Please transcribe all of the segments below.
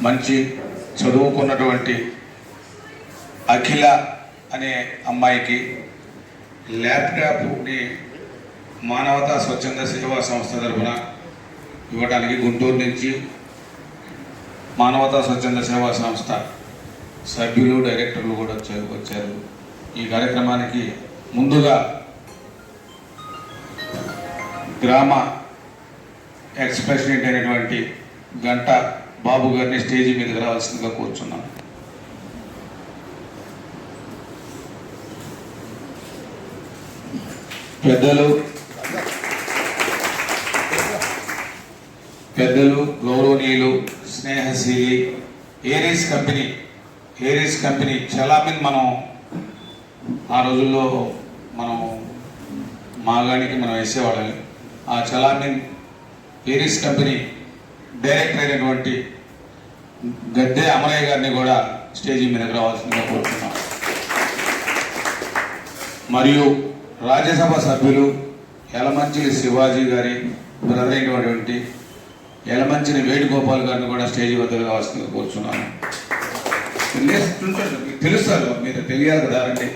మంచి చదువుకున్నటువంటి అఖిల అనే అమ్మాయికి ల్యాప్టాప్ని మానవతా స్వచ్ఛంద సేవా సంస్థ తరఫున ఇవ్వడానికి గుంటూరు నుంచి మానవతా స్వచ్ఛంద సేవా సంస్థ సభ్యులు డైరెక్టర్లు కూడా వచ్చారు. ఈ కార్యక్రమానికి ముందుగా గ్రామ ఎక్స్ ప్రెసిడెంట్ అయినటువంటి గంట బాబు గారిని స్టేజీ మీదకి రావాల్సిందిగా కూర్చున్నాను. పెద్దలు గౌరవనీయులు స్నేహశీలి ఏరీస్ కంపెనీ చలామిన్ మనం ఆ రోజుల్లో మనం మాగానికి మనం వేసేవాళ్ళని. ఆ చలామిన్ ఏరీస్ కంపెనీ డైరెక్టర్ అయినటువంటి గద్దె అమరయ్య గారిని కూడా స్టేజీ మీదకి రావాల్సిందిగా కోరుతున్నాం. మరియు రాజ్యసభ సభ్యులు యలమంచిలి శివాజీ గారి బ్రదర్ అయినటువంటి యలమంచిలి వేణుగోపాల్ గారిని కూడా స్టేజీ వద్దకు రావాల్సిందిగా కోరుతున్నాను. తెలుస్తారు, మీరు తెలియాలి కదా, రండి.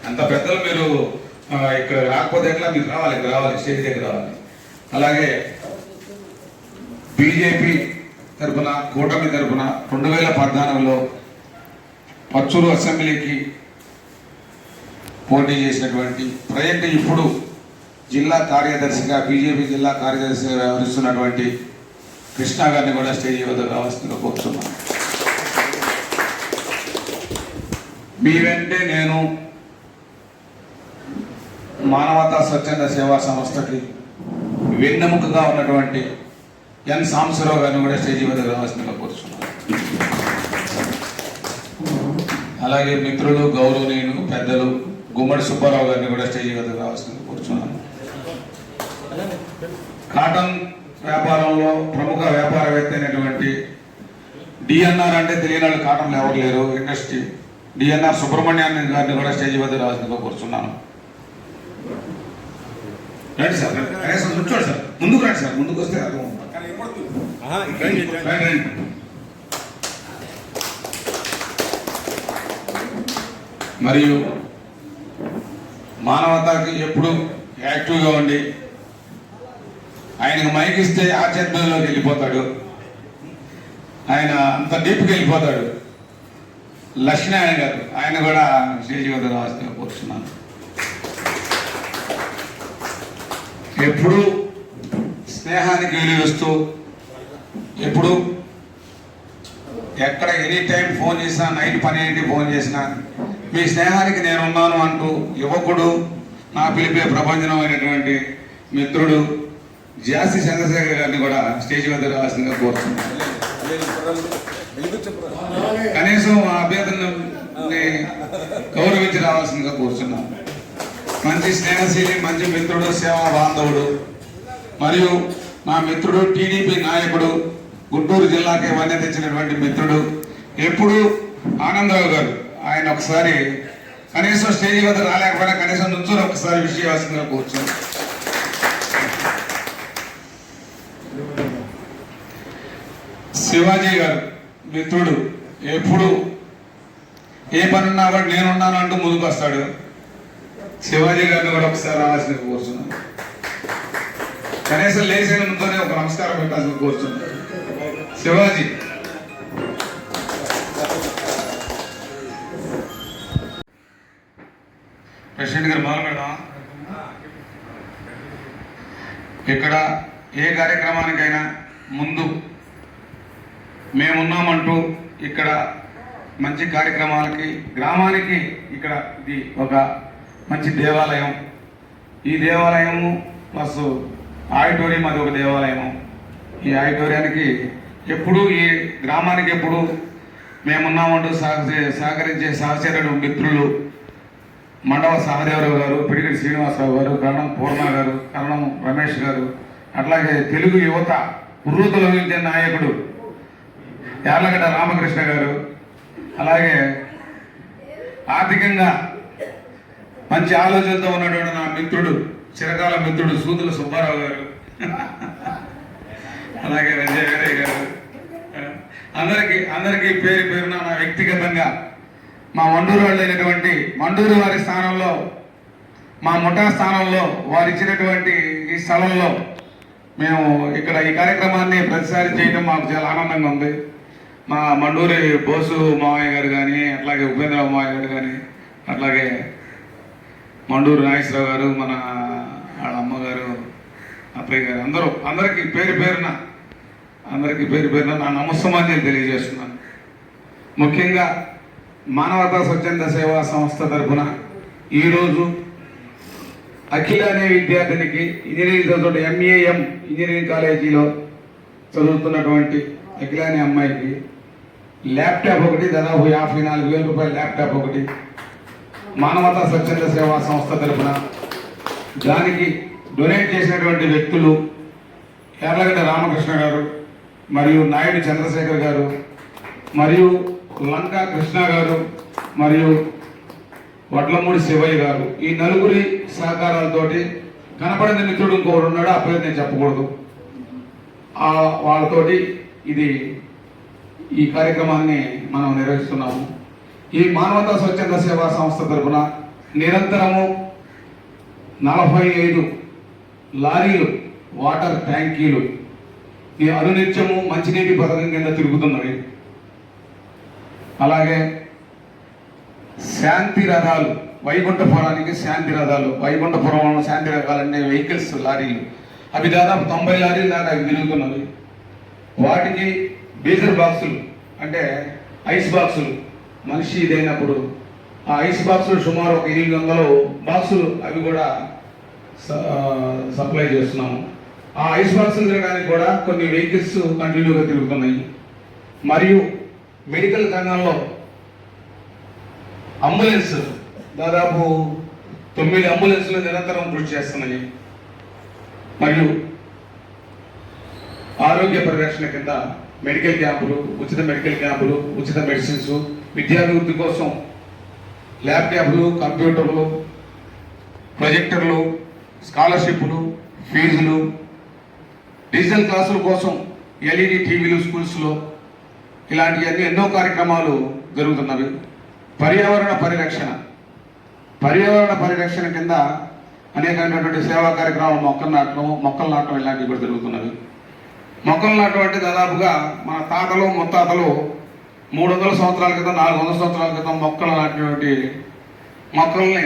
అంత పెద్దలు మీరు ఇక్కడ రాకపోతే ఎట్లా? మీరు రావాలి, స్టేజ్ దగ్గర రావాలి. అలాగే బీజేపీ తరఫున, కూటమి తరఫున 2014లో పచ్చూరు అసెంబ్లీకి పోటీ చేసినటువంటి ఇప్పుడు జిల్లా కార్యదర్శిగా బీజేపీ జిల్లా కార్యదర్శిగా వ్యవహరిస్తున్నటువంటి కృష్ణ గారిని కూడా స్టేజీ వద్ద రావాల్సిందిగా కోరుతున్నాను. మీ వెంటే నేను మానవతా స్వచ్ఛంద సేవా సంస్థకి వెన్నెముకగా ఉన్నటువంటి ఎన్ సాంబశివరావు గారిని కూడా స్టేజీ వద్ద రావాల్సిందిగా కోరుతున్నాను. అలాగే మిత్రులు గౌరవనీయులు పెద్దలు గుమ్మడి సుబ్బారావు గారిని కూడా స్టేజీ వద్ద రావాల్సిందిగా కోరుతున్నాను. కాటన్ వ్యాపారంలో ప్రముఖ వ్యాపారవేత్త అయినటువంటి డిఎన్ఆర్ అంటే తెలియని వాళ్ళు కాటన్లో ఎవరు లేరు, ఇండస్ట్రీ డిఎన్ఆర్ సుబ్రహ్మణ్యాన్ని గారిని కూడా స్టేజీ వద్ద రావాల్సిందిగా కోరుతున్నాను. రండి సార్, కూర్చోండి సార్, ముందుకు రండి సార్, ముందుకు వస్తే అర్థం. మరియు మానవతకి ఎప్పుడు యాక్టివ్గా ఉండి ఆయనకు మైక్ ఇస్తే ఆధ్యాత్మికంలోకి వెళ్ళిపోతాడు, ఆయన అంత డీప్కి వెళ్ళిపోతాడు. లక్ష్మీనారాయణ గారు, ఆయన కూడా స్టేజీ వద్ద రావాల్సిందిగా కోరుతున్నాను. ఎప్పుడు స్నేహానికి విలువిస్తూ, ఎప్పుడు ఎక్కడ ఎనీ టైం ఫోన్ చేసినా, నైట్ 12 ఫోన్ చేసినా మీ స్నేహానికి నేనున్నాను అంటూ యువకుడు, నా పిలిపే ప్రపంచమైనటువంటి మిత్రుడు జాసి చంద్రశేఖర్ గారిని కూడా స్టేజీ వద్ద రావాల్సిందిగా కోరుతున్నాను. కనీసం ఆ అభ్యర్థుల్ని గౌరవించి రావాల్సిందిగా కోరుతున్నాను. మంచి స్నేహశీలి, మంచి మిత్రుడు, సేవా బాంధవుడు మరియు మా మిత్రుడు, టీడీపీ నాయకుడు, గుంటూరు జిల్లాకి వన్నె తెచ్చినటువంటి మిత్రుడు ఎప్పుడు ఆనందరావు గారు. ఆయన ఒకసారి కనీసం స్టేజీ వద్ద రాలేకపోయినా కనీసం నుంచొని ఒకసారి విషయవాసంగా కూర్చొని. శివాజీ గారు మిత్రుడు, ఎప్పుడు ఏ పనున్నా కూడా నేనున్నాను అంటూ ముందుకు వస్తాడు. శివాజీ గారిని కూడా ఒకసారి రావాల్సిందిగా కోరుతున్నాను. కనీసం లేచిన ముందునే ఒక నమస్కారం పెట్టాల్సింది కోరుతున్నాను. శివాజీ ప్రెసిడెంట్ గారు మొదలు పెడదాం. ఇక్కడ ఏ కార్యక్రమానికైనా ముందు మేమున్నామంటూ ఇక్కడ మంచి కార్యక్రమాలకి, గ్రామానికి ఇక్కడ ఇది ఒక మంచి దేవాలయం. ఈ దేవాలయము ప్లస్ ఆడిటోరియం, అది ఒక దేవాలయము. ఈ ఆడిటోరియానికి ఎప్పుడు, ఈ గ్రామానికి ఎప్పుడు మేమున్నామంటూ సహకరించే సహచరుడు మిత్రులు మండవ సహదేవరావు గారు, పిడిగడి శ్రీనివాసరావు గారు, కరణం పూర్ణ గారు, కరణం రమేష్ గారు, అట్లాగే తెలుగు యువత ఉర్రూతలొంగించే నాయకుడు యార్లగడ్డ రామకృష్ణ గారు, అలాగే ఆర్థికంగా మంచి ఆలోచనతో ఉన్నటువంటి నా మిత్రుడు, చిరకాల మిత్రుడు సూదుల సుబ్బారావు గారు, అలాగే విజయ్ గారు, అందరికీ పేరు పేరున నా వ్యక్తిగతంగా మా మండూరు వాళ్ళు అయినటువంటి మండూరు వారి స్థానంలో, మా ముఠా స్థానంలో వారు ఇచ్చినటువంటి ఈ స్థలంలో మేము ఇక్కడ ఈ కార్యక్రమాన్ని ప్రతిసారి చేయడం మాకు చాలా ఆనందంగా ఉంది. మా మండూరి బోసు మావయ్య గారు కానీ, అట్లాగే ఉపేంద్ర మావయ్య గారు కానీ, అట్లాగే మండూరు నాగేశ్వరరావు గారు, మన వాళ్ళ అమ్మగారు, అత్తయ్య గారు, అందరికీ పేరు పేరున నా నమస్సమాన్యాలు తెలియజేస్తున్నాను. ముఖ్యంగా మానవతా స్వచ్ఛంద సేవా సంస్థ తరఫున ఈరోజు అఖిల అనే విద్యార్థినికి ఇంజనీరింగ్ చదువుతుంటే ఎంఏఎం ఇంజనీరింగ్ కాలేజీలో చదువుతున్నటువంటి అఖిల అనే అమ్మాయికి ల్యాప్టాప్ ఒకటి, దాదాపు 54,000 రూపాయల ల్యాప్టాప్ ఒకటి మానవతా స్వచ్ఛంద సేవా సంస్థ తరఫున దానికి డొనేట్ చేసినటువంటి వ్యక్తులు యార్లగడ్డ రామకృష్ణ గారు, మరియు నాయుడు చంద్రశేఖర్ గారు, మరియు లంకా కృష్ణ గారు, మరియు వడ్లమూడి శివయ్య గారు, ఈ నలుగురి సహకారాలతోటి కనపడిన మిత్రుడు ఇంకొకడు ఉన్నాడు, ఆ పేరు నేను చెప్పకూడదు, వాళ్ళతోటి ఈ కార్యక్రమాన్ని మనం నిర్వహిస్తున్నాము. ఈ మానవతా స్వచ్ఛంద సేవా సంస్థ తరఫున నిరంతరము 45 లారీలు వాటర్ ట్యాంకీలు ఈ అనునిత్యము మంచినీటి పథకం కింద తిరుగుతున్నవి. అలాగే శాంతి రథాలు, వైకుంఠపురానికి శాంతి రథాలు, వైకుంఠపురంలో శాంతి రథాలు అనే వెహికల్స్ లారీలు, అవి దాదాపు 90 లారీలు దాకా అవి తిరుగుతున్నవి. వాటికి బీజర్ బాక్సులు అంటే ఐస్ బాక్సులు, మనిషి ఇదైనప్పుడు ఆ ఐస్ బాక్సులు సుమారు ఒక 800 బాక్సులు అవి కూడా సప్లై చేస్తున్నాము. ఆ ఐస్ బాక్సులు తిరగడానికి కూడా కొన్ని వెహికల్స్ కంటిన్యూగా తిరుగుతున్నాయి. మరియు మెడికల్ రంగంలో అంబులెన్స్ దాదాపు 9 అంబులెన్స్లు నిరంతరం కృషి చేస్తున్నాయి. మరియు ఆరోగ్య పరిరక్షణ కింద మెడికల్ క్యాంపులు, ఉచిత మెడికల్ క్యాంపులు, ఉచిత మెడిసిన్స్, విద్యాభివృద్ధి కోసం ల్యాప్టాప్లు, కంప్యూటర్లు, ప్రొజెక్టర్లు, స్కాలర్షిప్లు, ఫీజులు, డిజిటల్ క్లాసుల కోసం ఎల్ఈడి టీవీలు స్కూల్స్లో, ఇలాంటివన్నీ ఎన్నో కార్యక్రమాలు జరుగుతున్నవి. పర్యావరణ పరిరక్షణ కింద అనేకమైనటువంటి సేవా కార్యక్రమాలు, మొక్కలు నాటడం ఇలాంటివి కూడా జరుగుతున్నవి. మొక్కలు నాటడం అంటే దాదాపుగా మన తాతలు ముత్తాతలు 300 సంవత్సరాల క్రితం, 400 సంవత్సరాల క్రితం మొక్కలు నాటినటువంటి మొక్కల్ని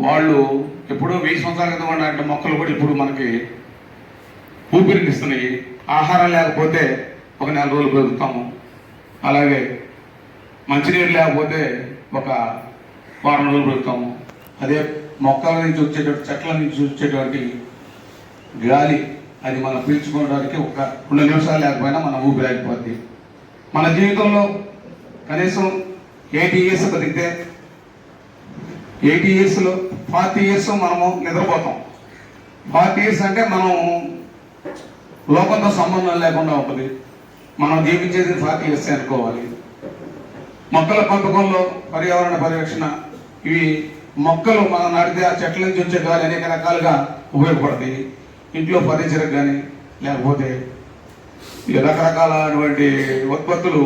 వాళ్ళు ఎప్పుడో 1000 సంవత్సరాల క్రితం నాటిన మొక్కలు కూడా ఇప్పుడు మనకి ఊపిరినిస్తున్నాయి. ఆహారం లేకపోతే ఒక 4 రోజులు బతుకుతాము. అలాగే మంచినీరు లేకపోతే ఒక వారం రోజులు బతుకుతాము. అదే మొక్కల నుంచి వచ్చేటువంటి, చెట్ల నుంచి వచ్చేటువంటి గాలి, అది మనం పీల్చుకోవడానికి ఒక 2 నిమిషాలు లేకపోయినా మన ఊపిరి ఆగిపోద్ది. మన జీవితంలో కనీసం 80 years బతికితే 80 yearsలో 40 years మనము నిద్రపోతాం. 40 years అంటే మనం లోకంతో సంబంధం లేకుండా ఉంటుంది. మనం జీవించేది 40 years అనుకోవాలి. మొక్కల పెంపకంలో పర్యావరణ పరిరక్షణ, ఇవి మొక్కలు మనం నాటితే ఆ చెట్ల నుంచి వచ్చే గాలి అనేక రకాలుగా ఉపయోగపడతాయి. ఇంట్లో ఫర్నిచర్కి కానీ, లేకపోతే రకరకాలైనటువంటి ఉత్పత్తులు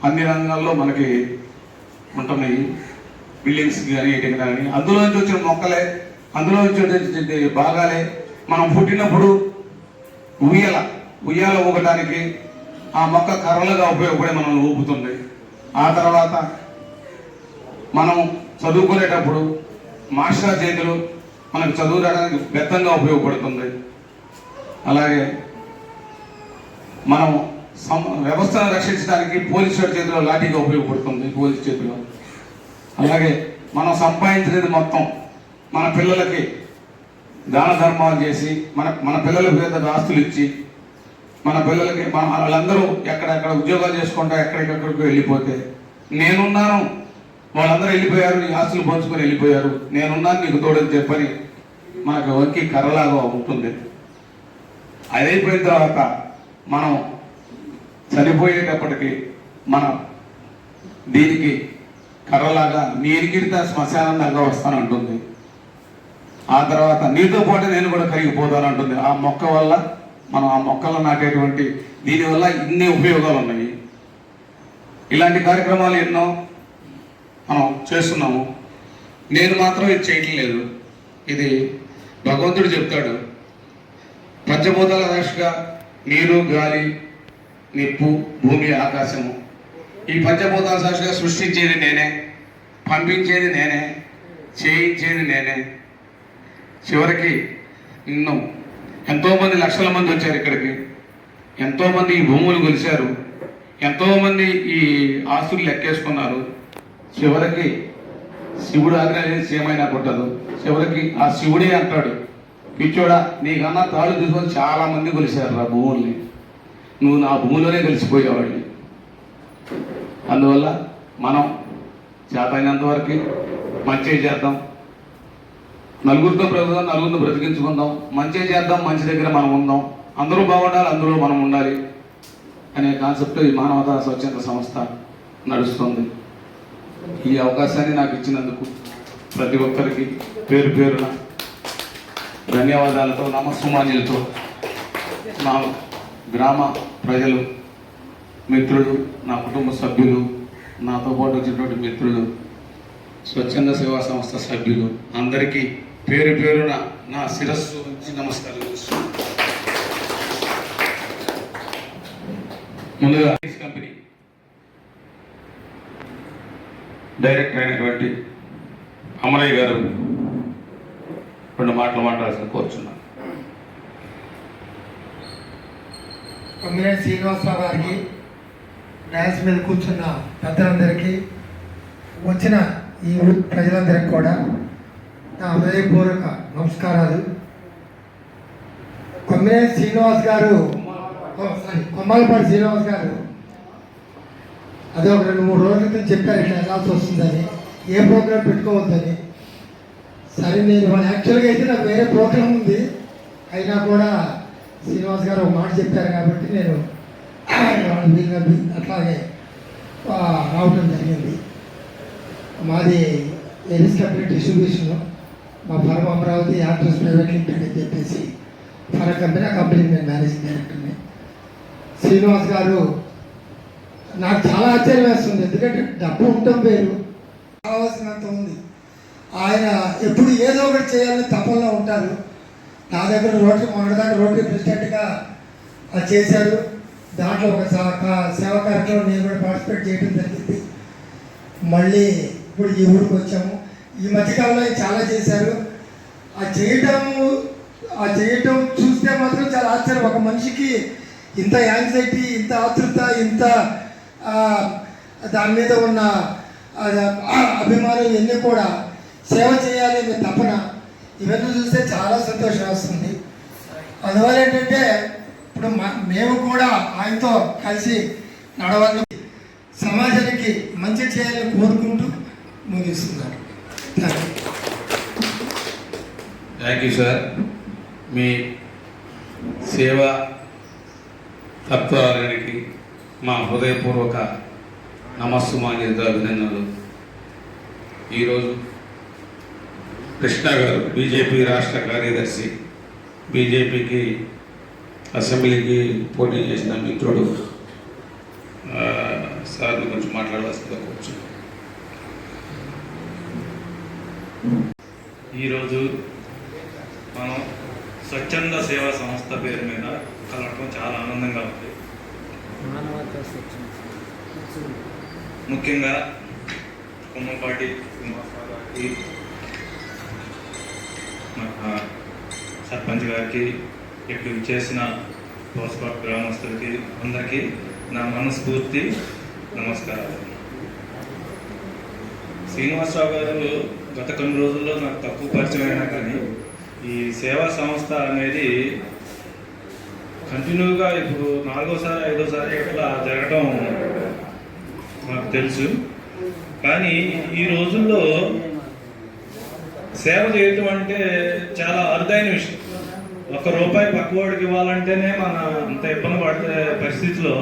అన్ని రంగాల్లో మనకి ఉంటున్నాయి. బిల్డింగ్స్ కానీ, వీటికి కానీ, అందులో నుంచి వచ్చిన మొక్కలే, అందులో నుంచి వచ్చే భాగాలే మనం పుట్టినప్పుడు ఉయ్యాల ఊగటానికి ఆ మొక్క కర్రలుగా ఉపయోగపడి మనం ఊపుతుంది. ఆ తర్వాత మనం చదువుకునేటప్పుడు మాస్టర్ చేతులు మనకు చదువు రావడానికి బెత్తంగా ఉపయోగపడుతుంది. అలాగే మనం వ్యవస్థను రక్షించడానికి పోలీసు చేతిలో లాఠీగా ఉపయోగపడుతుంది, పోలీసు చేతిలో. అలాగే మనం సంపాదించినది మొత్తం మన పిల్లలకి దాన ధర్మాలు చేసి, మన పిల్లల పేద ఆస్తులు ఇచ్చి, మన పిల్లలకి వాళ్ళందరూ ఎక్కడెక్కడ ఉద్యోగాలు చేసుకుంటా ఎక్కడికెక్కడికి వెళ్ళిపోతే, నేనున్నాను, వాళ్ళందరూ వెళ్ళిపోయారు, నీ ఆస్తులు పంచుకొని వెళ్ళిపోయారు, నేనున్నాను నీకు తోడని చెప్పని మనకు వంకి కర్రలాగా ఉంటుంది. అదైపోయిన తర్వాత మనం చనిపోయేటప్పటికి మనం దీనికి కర్రలాగా నీ ఎరిగిరిత శ్మశానం దాకా వస్తానంటుంది. ఆ తర్వాత నీతో పాటు నేను కూడా కరిగిపోతానంటుంది. ఆ మొక్క వల్ల మనం ఆ మొక్కలు నాటేటువంటి దీనివల్ల ఇన్ని ఉపయోగాలు ఉన్నాయి. ఇలాంటి కార్యక్రమాలు ఎన్నో మనం చేస్తున్నాము. నేను మాత్రం ఇది చేయటం లేదు. ఇది భగవంతుడు చెప్తాడు, పంచభూతాల సాక్షిగా నీరు, గాలి, నిప్పు, భూమి, ఆకాశము, ఈ పంచభూతాల సాక్షిగా సృష్టించేది నేనే, పంపించేది నేనే, చేయించేది నేనే. చివరికి నిన్ను ఎంతోమంది లక్షల మంది వచ్చారు ఇక్కడికి, ఎంతోమంది ఈ భూములు కొలిచారు, ఎంతోమంది ఈ ఆస్తులు లెక్కేసుకున్నారు. చివరికి శివుడు ఆజ్ఞ చేసి ఏమైనా కొట్టదు. చివరికి ఆ శివుడే అంటాడు, పిచ్చోడా నీకన్నా తాళ్ళు తీసుకొని చాలా మంది కొలిశారు ఆ భూముల్ని, నువ్వు నా భూమిలోనే కలిసిపోయేవాడిని. అందువల్ల మనం చేతైనంత వరకు మంచి చేద్దాం, నలుగురితో బ్రతుకుదాం, నలుగురితో బ్రతికించుకుందాం, మంచి చేద్దాం, మంచి దగ్గర మనం ఉందాం, అందరూ బాగుండాలి, అందులో మనం ఉండాలి అనే కాన్సెప్ట్ ఈ మానవతా స్వచ్ఛంద సంస్థ నడుస్తుంది. ఈ అవకాశాన్ని నాకు ఇచ్చినందుకు ప్రతి ఒక్కరికి పేరు పేరున ధన్యవాదాలతో, నమస్సుమాన్యులతో నా గ్రామ ప్రజలు, మిత్రులు, నా కుటుంబ సభ్యులు, నాతో పాటు వచ్చినటువంటి మిత్రులు, స్వచ్ఛంద సేవా సంస్థ సభ్యులు అందరికీ పేరు పేరున నా శిరస్సు నుంచి నమస్కారం చేస్తున్నాను. ముందుగా కంపెనీ డైరెక్టర్ అయినటువంటి అమరయ్య గారు రెండు మాటలు మాట్లాడాల్సిన కోరుచున్నాను. కొమ్మినేని శ్రీనివాసరావు గారికి, డాన్స్ మీద కూర్చున్న పెద్దలందరికీ, వచ్చిన ఈ ఊరి ప్రజలందరికీ కూడా నా హృదయపూర్వక నమస్కారాలు. కొమ్మినేని శ్రీనివాస్ గారు, కొమ్మలపాటి శ్రీనివాస్ గారు అదే ఒక 2-3 రోజుల క్రితం చెప్పారు ఇట్లా వెళ్ళాల్సి వస్తుందని, ఏ ప్రోగ్రాం పెట్టుకోవద్దని. సరే నేను యాక్చువల్గా అయితే నాకు వేరే ప్రోగ్రాం ఉంది, అయినా కూడా శ్రీనివాస్ గారు ఒక మాట చెప్పారు కాబట్టి నేను అట్లాగే రావటం జరిగింది. మాది ఎరిస్ కంపెనీ డిస్ట్రిబ్యూషన్, మా firm Amaravati actors private limited అని చెప్పేసి ఫర్ కంపెనీ, ఆ కంపెనీ నేను మేనేజింగ్ డైరెక్టర్ని. శ్రీనివాస్ గారు నాకు చాలా ఆశ్చర్యం వేస్తుంది, ఎందుకంటే డబ్బు ఉండటం వేరు, కావాల్సినంత ఉంది. ఆయన ఎప్పుడు ఏదో ఒకటి చేయాలని తపనలో ఉంటారు. నా దగ్గర మొన్నటిదాకా రోటరీ ప్రెసిడెంట్గా చేశారు. దాంట్లో ఒక సేవా కార్యక్రమం నేను కూడా పార్టిసిపేట్ చేయడం జరిగింది. మళ్ళీ ఇప్పుడు ఈ ఊరికి వచ్చాము. ఈ మధ్యకాలంలో చాలా చేశారు. ఆ చేయటం చూస్తే మాత్రం చాలా ఆశ్చర్యం. ఒక మనిషికి ఇంత యాంగ్జైటీ, ఇంత ఆతృత, ఇంత దాని మీద ఉన్న అభిమానం, ఇవన్నీ కూడా సేవ చేయాలి అనే తపన, ఇవన్నీ చూస్తే చాలా సంతోషం వస్తుంది. అందువల్ల ఏంటంటే ఇప్పుడు మేము కూడా ఆయనతో కలిసి నడవాలని, సమాజానికి మంచి చేయాలని కోరుకుంటూ ముగిస్తున్నాను. Thank you sir. మీ సేవా తత్వానికి మా హృదయపూర్వక నమస్సుమాన్యత అభినందనలు. ఈరోజు కృష్ణ గారు బీజేపీ రాష్ట్ర కార్యదర్శి, బీజేపీకి అసెంబ్లీకి పోటీ చేసిన మిత్రుడు, సార్ కొంచెం మాట్లాడాల్సిందిగా కూర్చు. ఈరోజు మనం స్వచ్ఛంద సేవా సంస్థ పేరు మీద కలవడం చాలా ఆనందంగా ఉంది. ముఖ్యంగా కొమ్మపాటి శ్రీనివాసరావుకి, సర్పంచ్ గారికి, ఇక్కడ చేసిన దోసపాటు గ్రామస్తులకి అందరికీ నా మనస్ఫూర్తి నమస్కారాలు. శ్రీనివాసరావు గారు గత కొన్ని రోజుల్లో నాకు తక్కువ పరిచయం అయినా కానీ ఈ సేవా సంస్థ అనేది కంటిన్యూగా ఇప్పుడు 4వ సారి 5వ సారి ఇట్లా జరగటం నాకు తెలుసు. కానీ ఈ రోజుల్లో సేవ చేయటం అంటే చాలా అరుదైన విషయం. ₹1 పక్కవాడికి ఇవ్వాలంటేనే మన అంత ఇబ్బంది పడే పరిస్థితిలో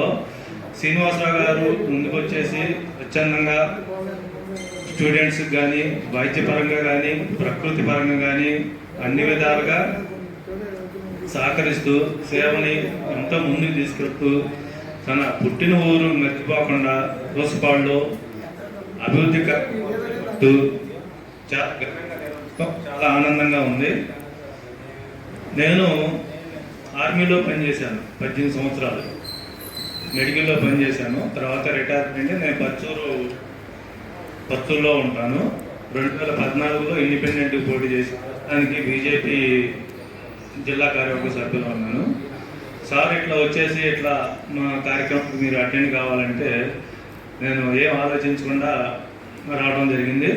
శ్రీనివాసరావు గారు ముందుకు వచ్చేసి స్వచ్ఛందంగా స్టూడెంట్స్కి కానీ, వైద్యపరంగా కానీ, ప్రకృతి పరంగా కానీ అన్ని విధాలుగా సహకరిస్తూ సేవని ఎంతో ముందుకు తీసుకెళ్తూ తన పుట్టిన ఊరు మర్చిపోకుండా దోసపాళ్ళు అభివృద్ధి చాలా ఆనందంగా ఉంది. నేను ఆర్మీలో పనిచేశాను 18 సంవత్సరాలు, మెడికల్లో పనిచేశాను. తర్వాత రిటైర్మెంట్ నేను పచ్చూరులో ఉంటాను. 2014లో ఇండిపెండెంట్ పోటీ చేసి దానికి బీజేపీ జిల్లా కార్యవర్గ సభ్యులు ఉన్నాను. సార్ ఇట్లా వచ్చేసి ఇట్లా మా కార్యక్రమం మీరు అటెండ్ కావాలంటే నేను ఏం ఆలోచించకుండా రావడం జరిగింది.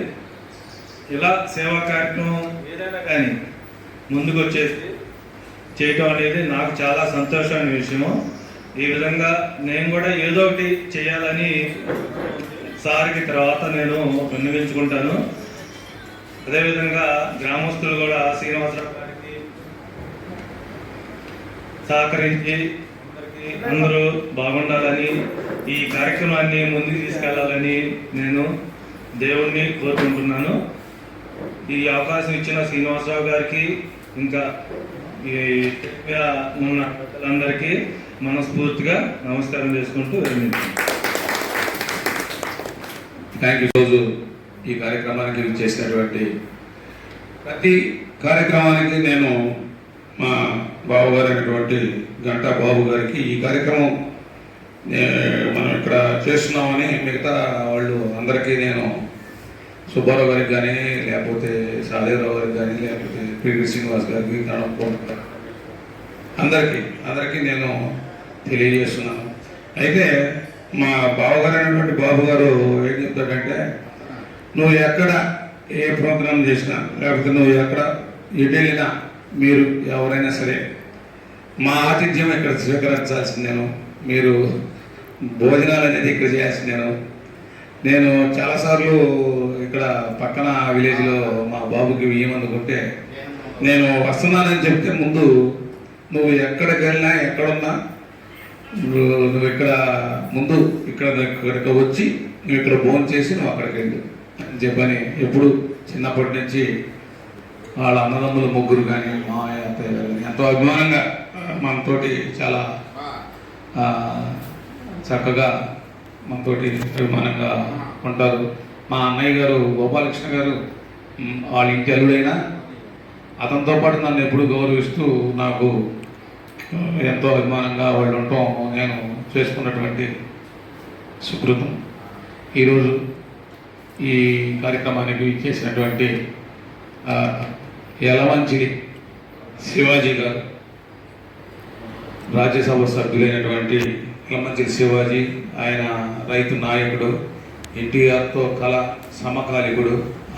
ఇలా సేవా కార్యక్రమం ఏదైనా కానీ ముందుకు వచ్చేసి చేయటం అనేది నాకు చాలా సంతోషమైన విషయము. ఈ విధంగా నేను కూడా ఏదో ఒకటి చేయాలని సార్కి తర్వాత నేను విన్నవించుకుంటాను. అదేవిధంగా గ్రామస్తులు కూడా శ్రీనివాసరావు గారికి సహకరించి అందరూ బాగుండాలని, ఈ కార్యక్రమాన్ని ముందుకు తీసుకెళ్లాలని నేను దేవుణ్ణి కోరుకుంటున్నాను. ఈ అవకాశం ఇచ్చిన శ్రీనివాసరావు గారికి ఇంకా ఈ ఉన్న అందరికీ మనస్ఫూర్తిగా నమస్కారం చేసుకుంటూ విరమించాను. Thank you. రోజు ఈ కార్యక్రమానికి చేసినటువంటి ప్రతి కార్యక్రమానికి నేను మా బాబు గారు అయినటువంటి గంటా బాబు గారికి ఈ కార్యక్రమం మనం ఇక్కడ చేస్తున్నామని మిగతా వాళ్ళు అందరికీ నేను సుబ్బారావు గారికి కానీ, లేకపోతే సాదేవరావు గారికి కానీ, లేకపోతే పిడి శ్రీనివాస్ గారికి, అందరికీ నేను తెలియజేస్తున్నాను. అయితే మా బావగారు అయినటువంటి బాబు గారు ఏం చెప్తాడంటే, నువ్వు ఎక్కడ ఏ ప్రోగ్రాం చేసినా, లేకపోతే నువ్వు ఎక్కడ ఎటు వెళ్ళినా, మీరు ఎవరైనా సరే మా ఆతిథ్యం ఇక్కడ స్వీకరించాల్సిందేను, మీరు భోజనాలు అనేది ఇక్కడ చేయాల్సిందేను. నేను చాలాసార్లు ఇక్కడ పక్కన విలేజ్లో మా బాబుకి ఇయ్యమందుకుంటే నేను వస్తున్నానని చెప్తే ముందు నువ్వు ఎక్కడికి వెళ్ళినా ఎక్కడున్నా నువ్వు ఇక్కడ ముందు ఇక్కడికి వచ్చి నువ్వు ఇక్కడ భోజనం చేసి నువ్వు అక్కడికి వెళ్ళు అని చెప్పని ఎప్పుడు చిన్నప్పటి నుంచి వాళ్ళ అన్నదమ్ములు ముగ్గురు కానీ మా అత్తయ్య గారు కానీ ఎంతో అభిమానంగా మనతోటి చాలా చక్కగా మనతోటి అభిమానంగా ఉంటారు. మా అన్నయ్య గారు గోపాలకృష్ణ గారు వాళ్ళ ఇంటి అల్లుడైనా అతనితో పాటు నన్ను ఎప్పుడు గౌరవిస్తూ నాకు ఎంతో అభిమానంగా వాళ్ళు ఉండటం నేను చేసుకున్నటువంటి సుకృతం. ఈరోజు ఈ కార్యక్రమానికి చేసినటువంటి యలమంచిలి శివాజీ గారు, రాజ్యసభ సభ్యులైనటువంటి యలమంచిలి శివాజీ, ఆయన రైతు నాయకుడు, ఎన్టీఆర్తో కళ సమకాలికుడు.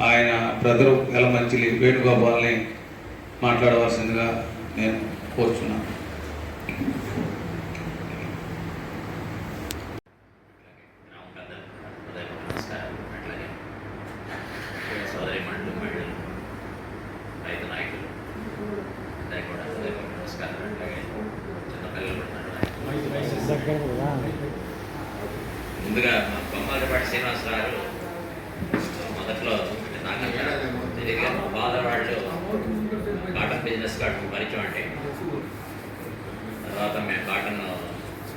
ఆయన బ్రదరు యలమంచిలి వేణుగోపాల్ని మాట్లాడవలసిందిగా నేను కోరుచున్నాను. ముందుగా బొమ్మలపాటి శ్రీనివాసరావు మొదట్లో నాకంతా తెలియదు, బాధవాళ్ళు కాటన్ బిజినెస్ కార్డు పరిచయం అంటే తర్వాత మేము కాటన్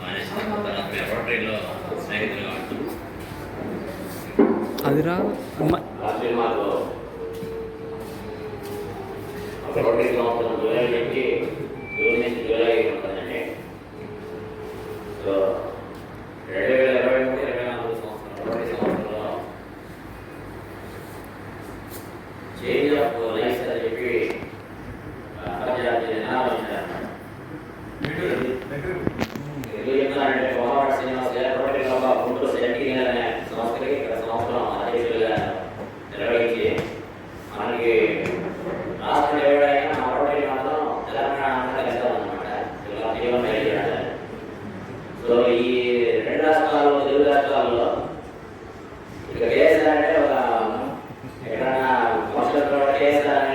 మానేసిన తర్వాత మేము రోటరీలో స్నేహితులుగా ఉంటాం. అదిరా సినిమాలో రోటరీ సంవత్సరం జూలై నుంచి జూలై ఉంటుందండి. సో 2023-24 సంవత్సరం రోటరీ సంవత్సరంలో చేంజ్ ఆఫ్ లైఫ్ అని చెప్పి అంతర్జాతీయ జనాలు వచ్చారన్నమాట. ఎందుకు చెప్తున్నారంటే బొమ్మలపాటి శ్రీనివాస్ గారు రోటరీలో గుంటూరు సెంటింగ్ అనే సంస్థకి ఇక్కడ సంవత్సరం అధ్యక్షులుగా నిర్వహించి మనకి రాష్ట్రం ఎవరైనా మా రోటరీ మాత్రం తెలంగాణ అంతా వెళ్తామన్నమాట. ఇలా జీవనం వెళ్ళాడు. సో ఈ రెండు రాష్ట్రాల్లో, తెలుగు రాష్ట్రాల్లో ఇక కేసీఆర్ అంటే ఒక ఎక్కడన్నా మోస్టర్ KCR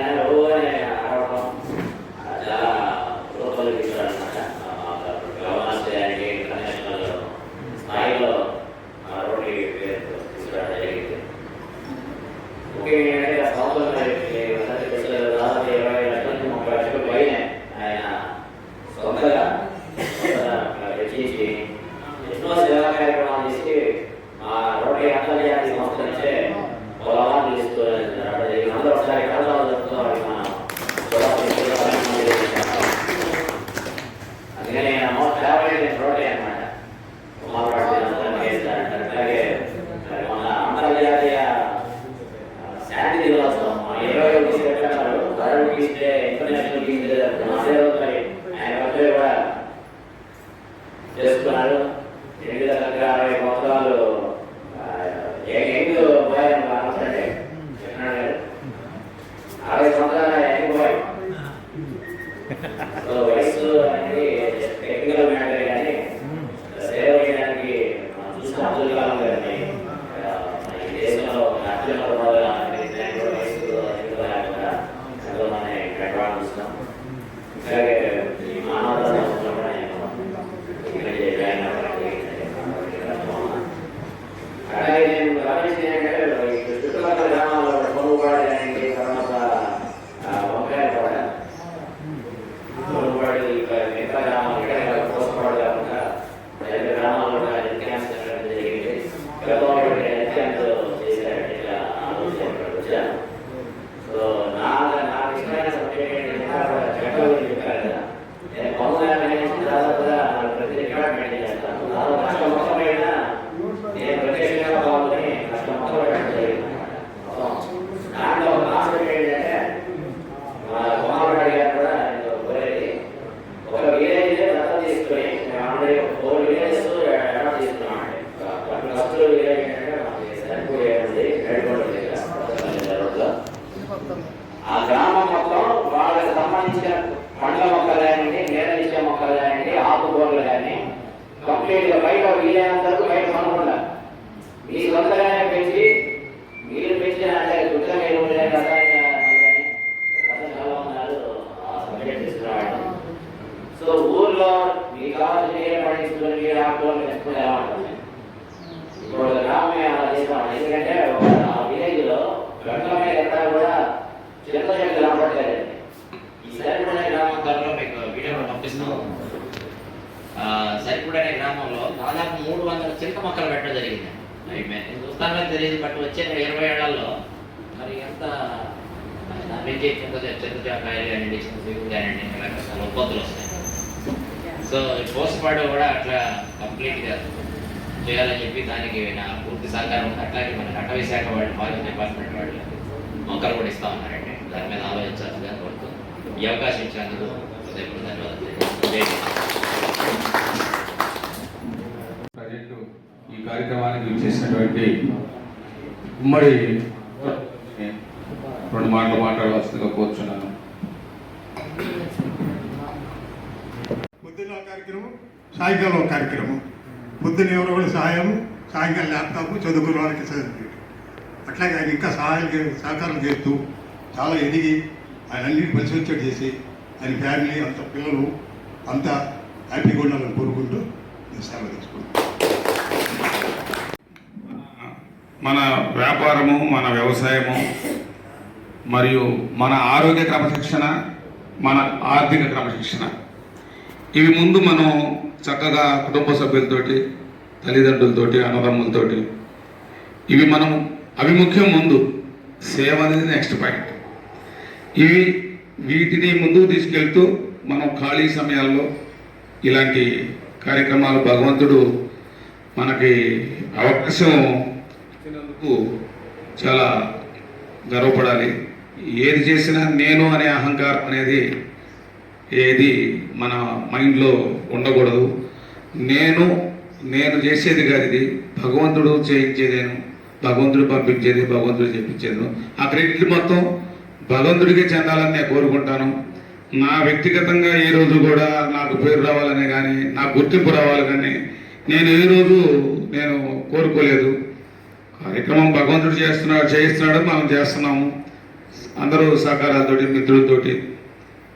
peace day, international peace day జరుపుకున్నాం. అదే రోజు మరి ఆయన బర్త్డే కూడా చేసుకున్నారు. 60 సంవత్సరాలు యంగ్ బాయ్ అనవసరండి, 60 సంవత్సరాల యంగ్ బాయ్. సో వయసు అనేది టెక్నికల్ మ్యాటర్ కానీ సేవ చేయడానికి చూసిన అబ్దుల్ కలాం గారిని ఈ దేశంలో అత్యున్నత వయసు లేకుండా ఎంతోమంది చూస్తాం. అలాగే ఈ మానవతా సంస్థలో కూడా నేను జాయిన్ అవ్వడానికి అలాగే నేను గమనించింది ఏంటంటే ఈ చుట్టుపక్కల గ్రామాల్లో పొరుగుబాటు కానీ తర్వాత వంకాయలపాడ పొరుగుబాటు మిగతా గ్రామాలు ఇక్కడ పోసపాడు కాకుండా వేరే గ్రామాల్లో కూడా హెల్త్ క్యాంప్స్ జరిగింది. గతంలో హెల్త్ క్యాంప్స్ చేశారంటే ఇలా ఆలోచన వచ్చాను. సో నాకు ఇష్టమైన సబ్జెక్ట్ ఏంటంటే చెక్క గురించి చెప్పారు కదా, నేను పనులు మేనేజ్ దాదాపుగా ప్రతి రికార్డ్ మెయింటైన్ చేస్తాను. దాదాపు కష్టం మొత్తమైన నేను ప్రత్యేకంగా పాల్గొని కష్టం మొత్తం పెట్టడం జరిగింది అనమాట. దాంట్లో ఒక కాన్సెప్ట్ ఏంటంటే మా కుమారుడు గారు కూడా కోరేది ఒక విలేజ్ దత్త తీసుకుని ఆల్రెడీ 4 విలేజెస్ ఎడ తీసుకున్నామండి. ఫస్ట్ విలేజ్ ఏంటంటే మనకి సరిపూడి ఉంది ఏడుకోండి దగ్గర. ఆ గ్రామం మొత్తం వాళ్ళకి సంబంధించిన పండ్ల మొక్కలు కానివ్వండి, నీడనిచ్చే మొక్కలు కానివ్వండి, ఆకుకూరలు కానీ కంప్లీట్ గా బయట వీలైనంతవరకు బయట కొనకుండా మీ సొంతగానే పెంచి మీరు పెంచిన అంటే గుడ్డ మీరు చాలా ఉన్నారు సబ్జెక్ట్ తీసుకురావడం. సో ఊర్లో మీకు కావాల్సిన నీళ్ళు పండించుకుని మీరు ఆకుకూరలు పెంచుకుని ఎలా ఉంటుంది. ఇప్పుడు గ్రామం అలా చేస్తాం. ఎందుకంటే ఆ విలేజ్ లో గంటల మీద ఎక్కడ కూడా చిన్న చెట్లు కనపడలేదండి. ఈ సరిపూడ గ్రామం త్వరలో మీకు వీడియోలో పంపిస్తున్నాం. సరిపూడ అనే గ్రామంలో దాదాపు 300 చింత మొక్కలు పెట్టడం జరిగింది. నేను చూస్తానో తెలియదు, బట్ వచ్చే 20 ఏళ్లలో మరి ఎంత నుంచి చింతకాయలు కానివ్వండి, చింత దిగులు కానివ్వండి, రకరకాల ఉత్పత్తులు వస్తాయి. సో పోస్ట్పాడు కూడా అట్లా కంప్లీట్గా చేయాలని చెప్పి దానికి నా పూర్తి సహకారం ఉంది. అట్లాగే మన అటవీ శాఖ వాళ్ళు, ఫారెస్ట్ డిపార్ట్మెంట్ వాళ్ళు మొక్కలు కూడా ఇస్తా ఉన్నారండి. దాని మీద ఆలోచించాల్సిందిగా కోరుతూ ఈ అవకాశం ఇచ్చినందుకు హృదయపూర్వక ధన్యవాదాలు. ప్రాజెక్టు ఈ కార్యక్రమానికి చేసినటువంటి ఉమ్మడి 2 మాటలు మాట్లాడవలసిందిగా కోరుచున్నాను. పొద్దున్న కార్యక్రమం, సాయంకాలం కార్యక్రమం. పొద్దున్న ఎవరో కూడా సహాయం, సాయంకాలం ల్యాప్టాప్, చదువుకున్న వాళ్ళకి చదువు. అట్లాగే ఆయన ఇంకా సహకారం చేస్తూ చాలా ఎదిగి ఆయన అన్నింటి పరిశీలించడం చేసి ఆయన ఫ్యామిలీ అంత పిల్లలు అంతా హ్యాపీగా ఉండాలని కోరుకుంటూ నేను సెలవు తీసుకుంటాను. మన వ్యాపారము, మన వ్యవసాయము మరియు మన ఆరోగ్య క్రమశిక్షణ, మన ఆర్థిక క్రమశిక్షణ, ఇవి ముందు మనం చక్కగా కుటుంబ సభ్యులతోటి, తల్లిదండ్రులతోటి, అన్నదమ్ములతోటి అవి ముఖ్యం. ముందు సేవ అనేది నెక్స్ట్ పాయింట్. వీటిని ముందుకు తీసుకెళ్తూ మనం ఖాళీ సమయాల్లో ఇలాంటి కార్యక్రమాలు భగవంతుడు మనకి అవకాశం ఇచ్చినందుకు చాలా గర్వపడాలి. ఏది చేసినా నేను అనే అహంకారం అనేది ఏది మన మైండ్లో ఉండకూడదు. నేను చేసేది కాదు, ఇది భగవంతుడు చేయించేదేను, భగవంతుడు పంపించేది, భగవంతుడు చెప్పించేది. ఆ క్రెడిట్ మొత్తం భగవంతుడికే చెందాలని నేను కోరుకుంటాను. నా వ్యక్తిగతంగా ఏ రోజు కూడా నాకు పేరు రావాలని కానీ, నాకు గుర్తింపు రావాలి కానీ నేను ఏ రోజు కోరుకోలేదు. కార్యక్రమం భగవంతుడు చేయిస్తున్నాడు, మనం చేస్తున్నాము. అందరూ సహకారాలతోటి, మిత్రులతోటి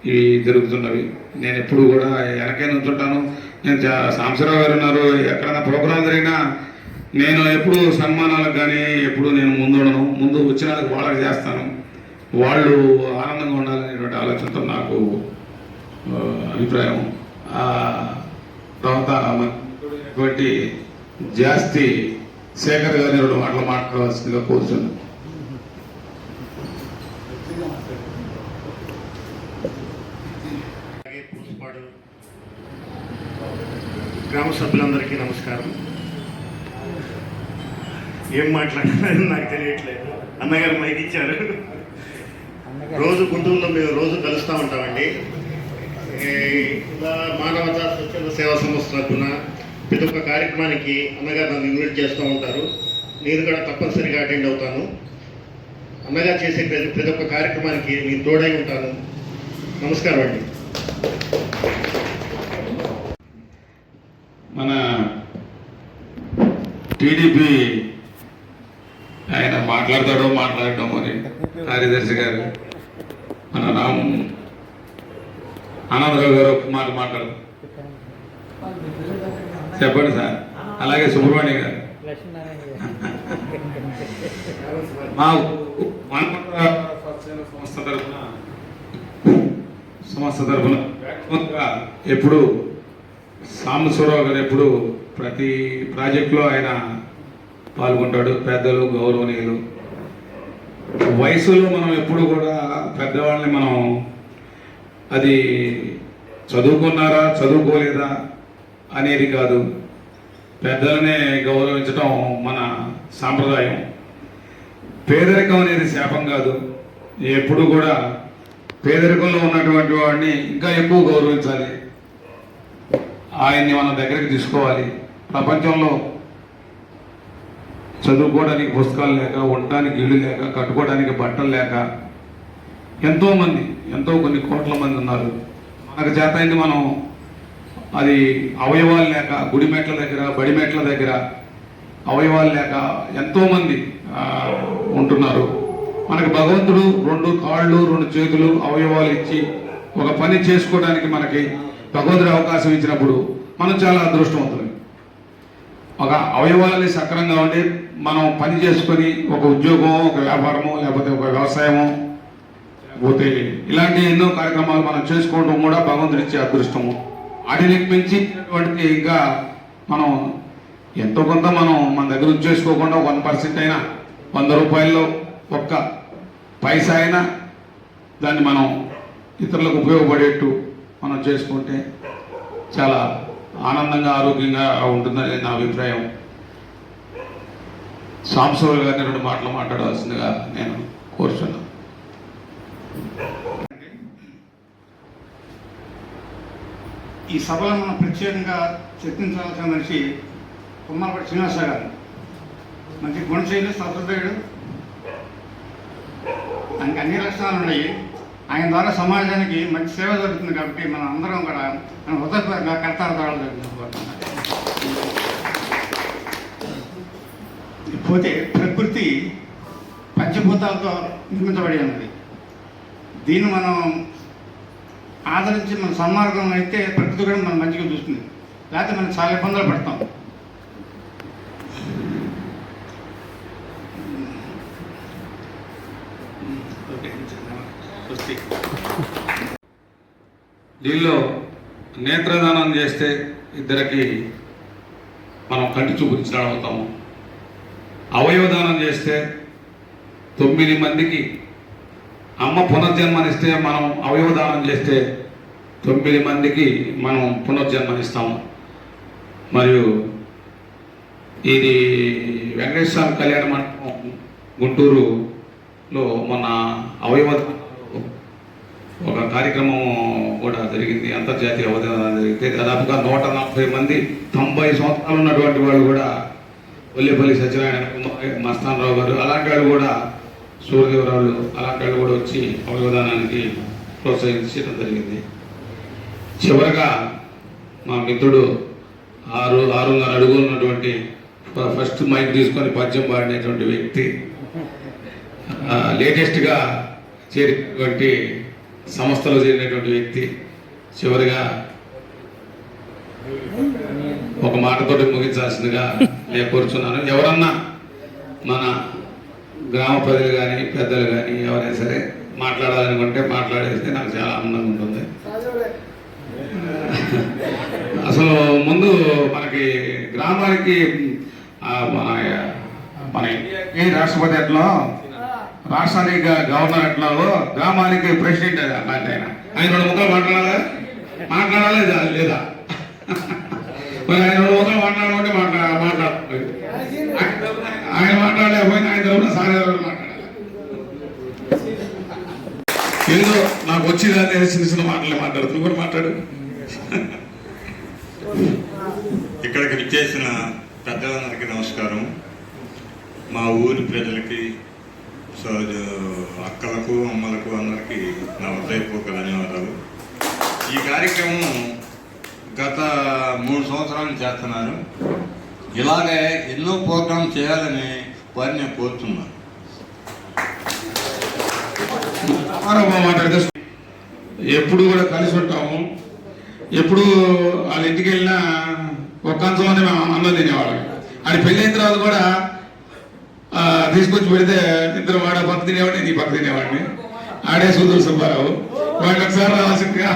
ఇవి జరుగుతున్నవి. నేను ఎప్పుడు కూడా వెనకే నుంచుంటాను. నేను సాంబశివరావు గారు ఉన్నారు, ఎక్కడైనా ప్రోగ్రాం జరిగినా నేను ఎప్పుడు సన్మానాలకు కానీ ఎప్పుడు నేను ముందు వచ్చిన వాళ్ళకి చేస్తాను. వాళ్ళు ఆనందంగా ఉండాలనేటువంటి ఆలోచనతో నాకు అభిప్రాయం. తర్వాత ఇటువంటి జాస్తి శేఖర్ గారిని 2 మాటలు మాట్లాడవలసిందిగా కోరుతున్నాను. గ్రామ సభ్యులందరికీ నమస్కారం. ఏం మాట్లాడాలని నాకు తెలియట్లేదు. అన్నగారు మైక్ ఇచ్చారు. రోజు గుంటూరులో మేము రోజు కలుస్తూ ఉంటామండి. ఇలా మానవతా స్వచ్ఛంద సేవా సంస్థ తరఫున ప్రతి ఒక్క కార్యక్రమానికి అన్నగారు నన్ను ఇన్వైట్ చేస్తూ ఉంటారు. నేను కూడా తప్పనిసరిగా అటెండ్ అవుతాను. అన్నగారు చేసే ప్రతి ఒక్క కార్యక్రమానికి నేను తోడై ఉంటాను. నమస్కారం అండి. మన టీడీపీ ఆయన మాట్లాడతాడో మాట్లాడటం మరి కార్యదర్శి గారు మన ఆనందరావు గారు ఒక మాట మాట్లాడు చెప్పండి సార్. అలాగే సుబ్రహ్మణ్యం గారు మా సంస్థ తరఫున ఎప్పుడు సాంబశివరావు గారు ఎప్పుడు ప్రతి ప్రాజెక్టులో ఆయన పాల్గొంటాడు. పెద్దలు గౌరవనీయులు వయసులో మనం ఎప్పుడు కూడా పెద్దవాళ్ళని మనం అది చదువుకున్నారా చదువుకోలేదా అనేది కాదు, పెద్దలనే గౌరవించడం మన సాంప్రదాయం. పేదరికం అనేది శాపం కాదు. ఎప్పుడు కూడా పేదరికంలో ఉన్నటువంటి వాడిని ఇంకా ఎక్కువ గౌరవించాలి, ఆయన్ని మనం దగ్గరికి తీసుకోవాలి. ప్రపంచంలో చదువుకోవడానికి పుస్తకాలు లేక, ఉండటానికి ఇల్లు లేక, కట్టుకోవడానికి బట్టలు లేక ఎంతోమంది కొన్ని కోట్ల మంది ఉన్నారు. మనకు చేత అయింది మనం అది అవయవాలు లేక గుడి మెట్ల దగ్గర బడి మెట్ల దగ్గర అవయవాలు లేక ఎంతోమంది ఉంటున్నారు. మనకు భగవంతుడు 2 కాళ్ళు 2 చేతులు అవయవాలు ఇచ్చి ఒక పని చేసుకోవడానికి మనకి భగవంతుడు అవకాశం ఇచ్చినప్పుడు మనం చాలా అదృష్టవంతులు. ఒక అవయవాలని సక్రంగా ఉండి మనం పని చేసుకొని ఒక ఉద్యోగమో ఒక వ్యాపారమో లేకపోతే ఒక వ్యవసాయమో పోతే ఇలాంటి ఎన్నో కార్యక్రమాలు మనం చేసుకోవడం కూడా భగవంతుడు ఇచ్చే అదృష్టము. వాటిని మించినటువంటి ఇంకా మనం ఎంతో కొంత మనం మన దగ్గర ఉంచేసుకోకుండా 1% అయినా 100 రూపాయల్లో ఒక్క పైసా అయినా దాన్ని మనం ఇతరులకు ఉపయోగపడేట్టు మనం చేసుకుంటే చాలా ఆనందంగా ఆరోగ్యంగా ఉంటుందని నా అభిప్రాయం. సాంబశివరావు గారిని 2 మాటలు మాట్లాడవలసిందిగా నేను కోరుతున్నాను. ఈ సభలో మనం ప్రత్యేకంగా చర్చించాల్సిన మనిషి తుమ్మలపల్లి శ్రీనివాసరావు గారు. మంచి గుణశైలి, సహృదయుడు, ఆయనకి అన్ని లక్షణాలు ఉన్నాయి. ఆయన ద్వారా సమాజానికి మంచి సేవ జరుగుతుంది కాబట్టి మనం అందరం కూడా మన హృదయపూర్వకంగా కర్తార్థాలు జరుగుతుంది. పోతే ప్రకృతి పంచభూతాలతో నిర్మించబడి ఉన్నది. దీన్ని మనం ఆదరించి మన సన్మార్గం అయితే ప్రకృతి కూడా మనం మంచిగా చూస్తుంది, లేకపోతే మనం చాలా ఇబ్బందులు పడతాం. దీనిలో నేత్రదానం చేస్తే ఇద్దరికి మనం కంటి చూపునిచ్చిన అవుతాము. అవయవదానం చేస్తే 9 మందికి అమ్మ పునర్జన్మనిస్తే మనం అవయవదానం చేస్తే 9 మందికి మనం పునర్జన్మనిస్తాము. మరియు ఇది వెంకటేశ్వర కళ్యాణ మండపం గుంటూరులో మొన్న అవయవ ఒక కార్యక్రమం కూడా జరిగింది. అంతర్జాతీయ అవయవదానం జరిగితే దాదాపుగా 140 మంది 90 సంవత్సరాలు ఉన్నటువంటి వాళ్ళు కూడా ఒల్లేపల్లి సత్యనారాయణ, మస్తానరావు గారు అలాంటి వాళ్ళు కూడా, సూర్యదేవరావులు అలాంటి వాళ్ళు కూడా వచ్చి అవయవదానానికి ప్రోత్సహించడం జరిగింది. చివరగా మా మిత్రుడు 6.5 అడుగులు ఉన్నటువంటి ఫస్ట్ మైక్ తీసుకొని పద్యం పాడినటువంటి వ్యక్తి, లేటెస్ట్గా చేరినటువంటి సంస్థలో చేరినటువంటి వ్యక్తి చివరిగా ఒక మాటతోటి ముగించాల్సిందిగా నేను కోరుచున్నాను. ఎవరన్నా మన గ్రామ ప్రజలు కానీ పెద్దలు కానీ ఎవరైనా సరే మాట్లాడాలనుకుంటే మాట్లాడేస్తే నాకు చాలా ఆనందంగా ఉంటుంది. అసలు ముందు మనకి గ్రామానికి మన ఇండియాకి రాష్ట్రపతి ఎట్లా, రాష్ట్రానికి గవర్నర్ ఎట్లాగో గ్రామానికి ప్రెసిడెంట్ అలాంటి ఆయన 2 ముక్కలు మాట్లాడాలి లేదా? మరి ఆయన 2 ముక్కలు మాట్లాడాలంటే మాట్లాడాలి. ఆయన మాట్లాడలేకపోయినా ఆయన తరఫున సార్ ఎవరు మాట్లాడాలి. ఏదో నాకు వచ్చిందని చిన్న చిన్న మాటలే మాట్లాడుతున్నా కూడా మాట్లాడు. ఇక్కడికి విచ్చేసిన పెద్దలందరికీ నమస్కారం. మా ఊరి ప్రజలకి అక్కలకు అమ్మలకు అందరికీ నా హృదయపూర్వక ధన్యవాదాలు. ఈ కార్యక్రమం గత 3 సంవత్సరాలు చేస్తున్నారు. ఇలాగే ఎన్నో ప్రోగ్రాం చేయాలని వారిని నేను కోరుతున్నాను. మాట్లాడితే ఎప్పుడు కూడా కలిసి ఉంటాము. ఎప్పుడు వాళ్ళ ఇంటికి వెళ్ళినా ఒక్క అంశంలోనే మేము అన్నం తినేవాళ్ళం. ఆడి పెళ్ళైన తర్వాత కూడా తీసుకొచ్చి పెడితే ఇద్దరు వాడు పక్క తినేవాడిని, నీ పక్క తినేవాడిని. ఆడే సూదులు సుబ్బారావు వాడికి ఒకసారి రావాల్సిందిగా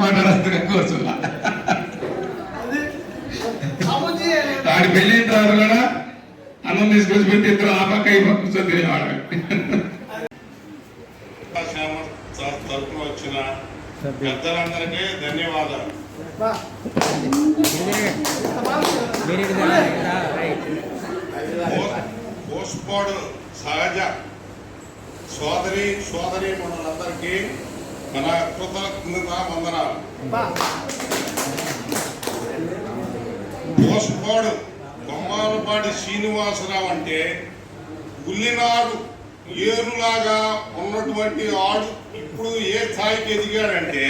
మాట్లాడాల్సిందిగా కూర్చున్నా. ఆడి పెళ్ళైన తర్వాత కూడా అన్నం తీసుకొచ్చి పెడితే ఇద్దరు ఆ పక్క ఈ పక్క కూర్చొని తినేవాళ్ళని. తరపున వచ్చిన పెద్దలందరికీ ధన్యవాదాలు. పోస్ట్పోర్డ్ సహజ సోదరి మనందరికీ మన కృతజ్ఞత వందనాలు. పోస్ట్పోర్డ్ బొమ్మాలపాటి శ్రీనివాసరావు అంటే ఉల్లినారు ఏరులాగా ఉన్నటువంటి ఆడు ఇప్పుడు ఏ స్థాయికి ఎదిగాడంటే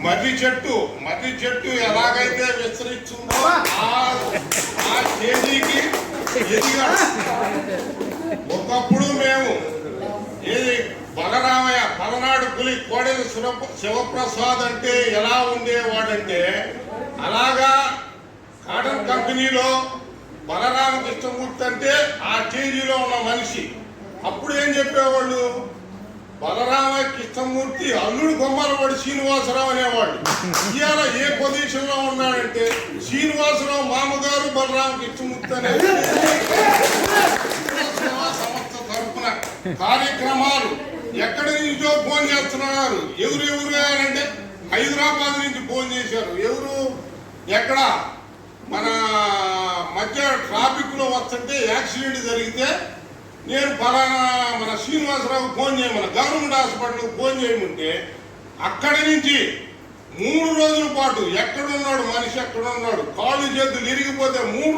మర్రి చెట్టు ఎలాగైతే విస్తరిస్తుందో ఆ స్టేజీకి ఎదిగాడు. ఒకప్పుడు మేము ఏది బలరామయ్య పలనాడు పులి కోడెల శివప్రసాద్ అంటే ఎలా ఉండేవాడంటే అలాగా కాటన్ కంపెనీలో బలరామకృష్ణమూర్తి అంటే ఆ స్టేజీలో ఉన్న మనిషి. అప్పుడు ఏం చెప్పేవాళ్ళు, బలరామ కృష్ణమూర్తి అల్లుడు కొమ్మలపడి శ్రీనివాసరావు అనేవాళ్ళు. ఇవాళ ఏ పొజిషన్ లో ఉన్నాడంటే శ్రీనివాసరావు మామగారు బలరామ కృష్ణమూర్తి అనేది. సంస్థ తరఫున కార్యక్రమాలు ఎక్కడి నుంచో ఫోన్ చేస్తున్నారు. ఎవరు అంటే హైదరాబాద్ నుంచి ఫోన్ చేశారు. ఎవరు ఎక్కడ మన మధ్య ట్రాఫిక్ లో వస్తుంటే యాక్సిడెంట్ జరిగితే నేను ఫలానా మన శ్రీనివాసరావు ఫోన్ చేయమన్నా గవర్నమెంట్ హాస్పిటల్కి ఫోన్ చేయమంటే అక్కడి నుంచి 3 రోజుల పాటు ఎక్కడున్నాడు మనిషి, ఎక్కడున్నాడు, కాళ్ళు చేతులు ఇరిగిపోతే 3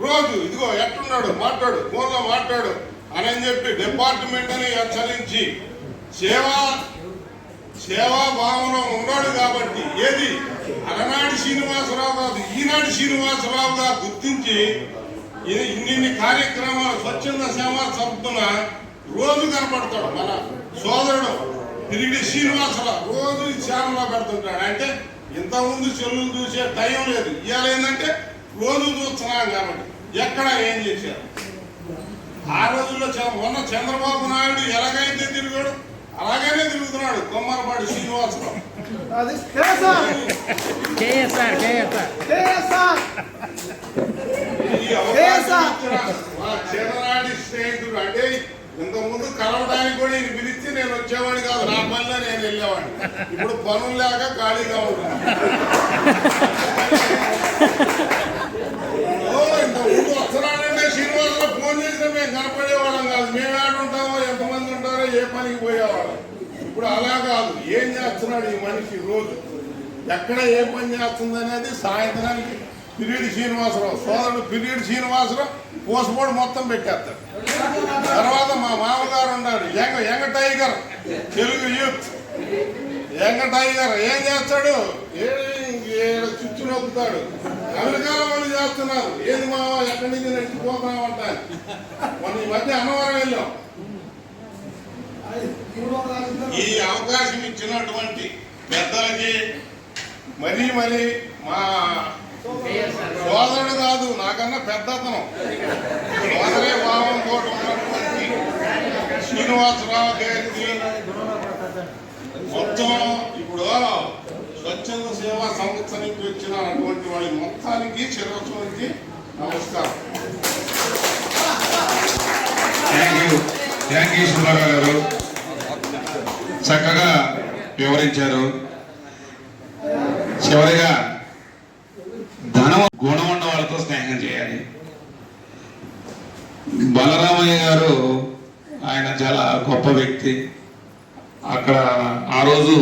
రోజు ఇదిగో ఎట్టున్నాడు మాట్లాడు, ఫోన్లో మాట్లాడు అని చెప్పి డిపార్ట్మెంట్ అని హెచ్చరించి సేవాభావంలో ఉన్నాడు. కాబట్టి ఏది అలనాటి శ్రీనివాసరావు కాదు, ఈనాటి శ్రీనివాసరావుగా గుర్తించి ఇన్ని కార్యక్రమాలు స్వచ్ఛంద సేవా సంస్థన రోజు కనపడతాడు. మన సోదరుడు తిరిగి శ్రీనివాసరావు రోజు ఛానల్లో పెడుతుంటాడు. అంటే ఇంతకుముందు చెల్లులు చూసే టైం లేదు. ఇవాళ ఏంటంటే రోజు చూస్తున్నాం కాబట్టి ఎక్కడ ఏం చేశారు. ఆ రోజుల్లో మొన్న చంద్రబాబు నాయుడు ఎలాగైతే తిరిగాడు అలాగనే తిరుగుతున్నాడు కొమ్మరపాటి శ్రీనివాసరావు. చిన్ననాటి స్నేహితుడు అంటే ఇంతకుముందు కలవడానికి కూడా ఈయన పిలిస్తే నేను వచ్చేవాడిని కాదు, నా పనిలో నేను వెళ్ళేవాడిని. ఇప్పుడు పనులు లేక ఖాళీగా ఉంటాను. ఇంతకుముందు వస్తున్నాడంటే శ్రీనివాసరావు ఫోన్ చేసినా మేము కనపడేవాళ్ళం కాదు. మేము ఆడుంటామో ఎంతమంది ఉంటారో ఏ పనికి పోయేవాళ్ళం. ఇప్పుడు అలా కాదు. ఏం చేస్తున్నాడు ఈ మనిషి రోజు, ఎక్కడ ఏ పని చేస్తుంది అనేది సాయంత్రానికి పిరియడ్ శ్రీనివాసరావు సోదరుడు పిరియడ్ శ్రీనివాసరావు పోస్ట్పోర్డ్ మొత్తం పెట్టేస్తాడు. తర్వాత మా మామగారు ఉన్నాడు young tiger, Telugu youth young tiger. ఏం చేస్తాడు, చుచ్చు నొక్కుతాడు. అమెరికాలో వాళ్ళు చేస్తున్నారు. ఏది మా ఎక్కడి నుంచి నడిచిపోతామంటారు. మన ఈ మధ్య అన్నవరం వెళ్ళాం. ఈ అవకాశం ఇచ్చినటువంటి పెద్దలకి మరీ మా సోదరుడు కాదు, నాకన్నా పెద్దతనం సోదరే భావం కూడా ఉన్నటువంటి శ్రీనివాసరావు గారికి మొత్తం ఇప్పుడు స్వచ్ఛంద సేవా సంస్థ నుంచి వచ్చిన అటువంటి వాళ్ళ మొత్తానికి శిరస్సు నుంచి నమస్కారం. థ్యాంక్ యూ సుబ్బారావు గారు, చక్కగా వివరించారు. చివరిగా ధనం గుణం ఉన్న వాళ్ళతో స్నేహం చేయాలి. బలరామయ్య గారు ఆయన చాలా గొప్ప వ్యక్తి. అక్కడ ఆ రోజు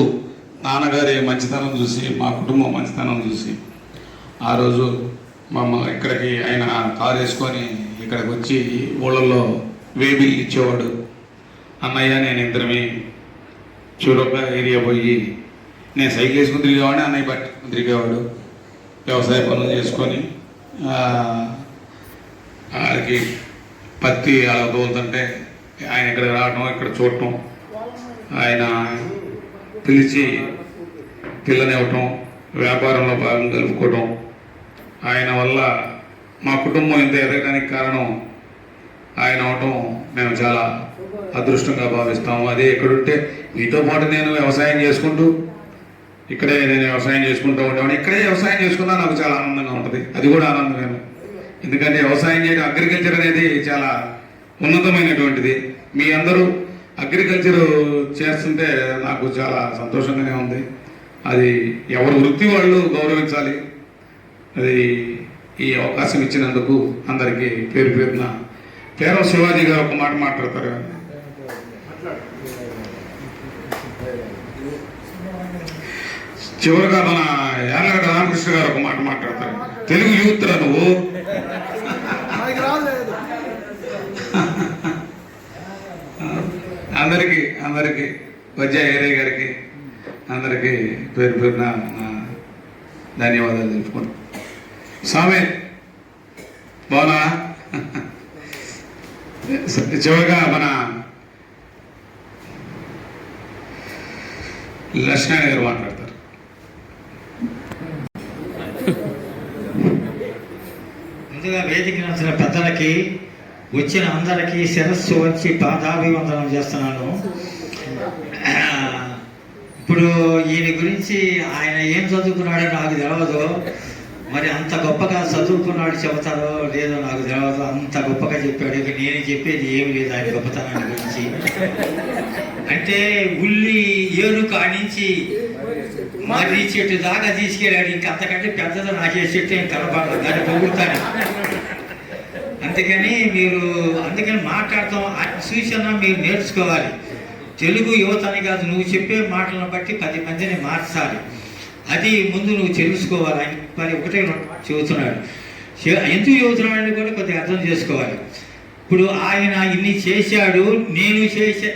నాన్నగారి మంచితనం చూసి, మా కుటుంబం మంచితనం చూసి ఆ రోజు మమ్మల్ని ఇక్కడికి ఆయన కారు వేసుకొని ఇక్కడికి వచ్చి ఊళ్ళల్లో వేబిల్ ఇచ్చేవాడు. అన్నయ్య నేను ఇద్దరమే చురుగ్గా ఏరియా పోయి, నేను సైకిల్ వేసుకుని తిరిగేవాడిని, అన్నయ్య పట్టుకుని తిరిగేవాడు. వ్యవసాయ పనులు చేసుకొని ఆయనకి పత్తి అలా తోలుతుంటే ఆయన ఇక్కడ రావటం, ఇక్కడ చూడటం, ఆయన పిలిచి పిల్లనివ్వటం, వ్యాపారంలో భాగం కలుపుకోవటం. ఆయన వల్ల మా కుటుంబం ఇంత ఎదగడానికి కారణం ఆయన అవటం మేము చాలా అదృష్టంగా భావిస్తాము. అదే ఇక్కడుంటే మీతో పాటు నేను వ్యవసాయం చేసుకుంటూ ఇక్కడే నేను వ్యవసాయం చేసుకుంటూ ఉండేవాడిని. ఇక్కడే వ్యవసాయం చేసుకున్నా నాకు చాలా ఆనందంగా ఉంటుంది. అది కూడా ఆనందమే, ఎందుకంటే వ్యవసాయం చేయడం, అగ్రికల్చర్ అనేది చాలా ఉన్నతమైనటువంటిది. మీ అందరూ అగ్రికల్చర్ చేస్తుంటే నాకు చాలా సంతోషంగానే ఉంది. అది ఎవరి వృత్తి వాళ్ళు గౌరవించాలి. అది ఈ అవకాశం ఇచ్చినందుకు అందరికీ పేరు పేరున పేరం శివాజీ గారు ఒక మాట మాట్లాడతారు. చివరిగా మన యార్లగడ్డ రామకృష్ణ గారు ఒక మాట మాట్లాడతారు. తెలుగు యూత్ రా నువ్వు. అందరికీ వజ్జా ఏరే గారికి అందరికీ పేరు పేరున ధన్యవాదాలు తెలుపుకుంటాం. స్వామి బాగున్నా. చివరిగా మన లక్ష్మణ గారు మాట్లాడతారు. ముందుగా వేదిక నచ్చిన పెద్దలకి, వచ్చిన అందరికీ శిరస్సు వచ్చి పాదాభివందనం చేస్తున్నాను. ఇప్పుడు ఈయన గురించి ఆయన ఏం చదువుకున్నాడో నాకు తెలియదు. మరి అంత గొప్పగా చదువుకున్నాడు చెబుతారో లేదో నాకు తెలియదు. అంత గొప్పగా చెప్పాడు. ఇక నేను చెప్పేది ఏమి లేదు ఆయన గొప్పతనాన్ని గురించి. అంటే ఉల్లి ఏరు కాడించి మర్రి చెట్టు దాకా తీసుకెళ్ళాడు. ఇంక అంతకంటే పెద్దది నాకే చెట్టు ఏం కనపడదు, దాన్ని పొగుడుతాను. అందుకని మాట్లాడతాం చూసినా మీరు నేర్చుకోవాలి. తెలుగు యువతని కాదు, నువ్వు చెప్పే మాటలను బట్టి 10 మందిని మార్చాలి. అది ముందు నువ్వు తెలుసుకోవాలి. ఆయన మరి ఒకటే చెబుతున్నాడు. ఎందుకు చెబుతున్నాడని కూడా కొద్దిగా అర్థం చేసుకోవాలి. ఇప్పుడు ఆయన ఇన్ని చేశాడు,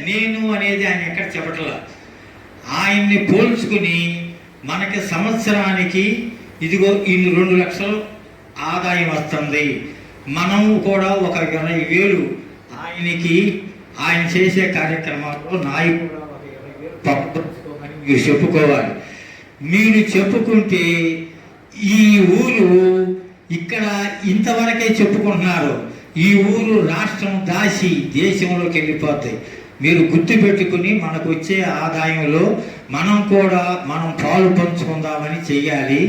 నేను అనేది ఆయన ఎక్కడ చెప్పట్లా. ఆయన్ని పోల్చుకుని మనకి సంవత్సరానికి ఇదిగో ఇన్ని 2 లక్షలు ఆదాయం వస్తుంది, మనం కూడా ఒక 20,000 ఆయనకి ఆయన చేసే కార్యక్రమాల్లో నాయకుడు మీరు చెప్పుకోవాలి. మీరు చెప్పుకుంటే ఈ ఊరు ఇక్కడ ఇంతవరకే చెప్పుకుంటున్నారు, ఈ ఊరు రాష్ట్రం దాచి దేశంలోకి వెళ్ళిపోతాయి. మీరు గుర్తుపెట్టుకుని మనకు వచ్చే ఆదాయంలో మనం పాలు పంచుకుందామని చెయ్యాలి.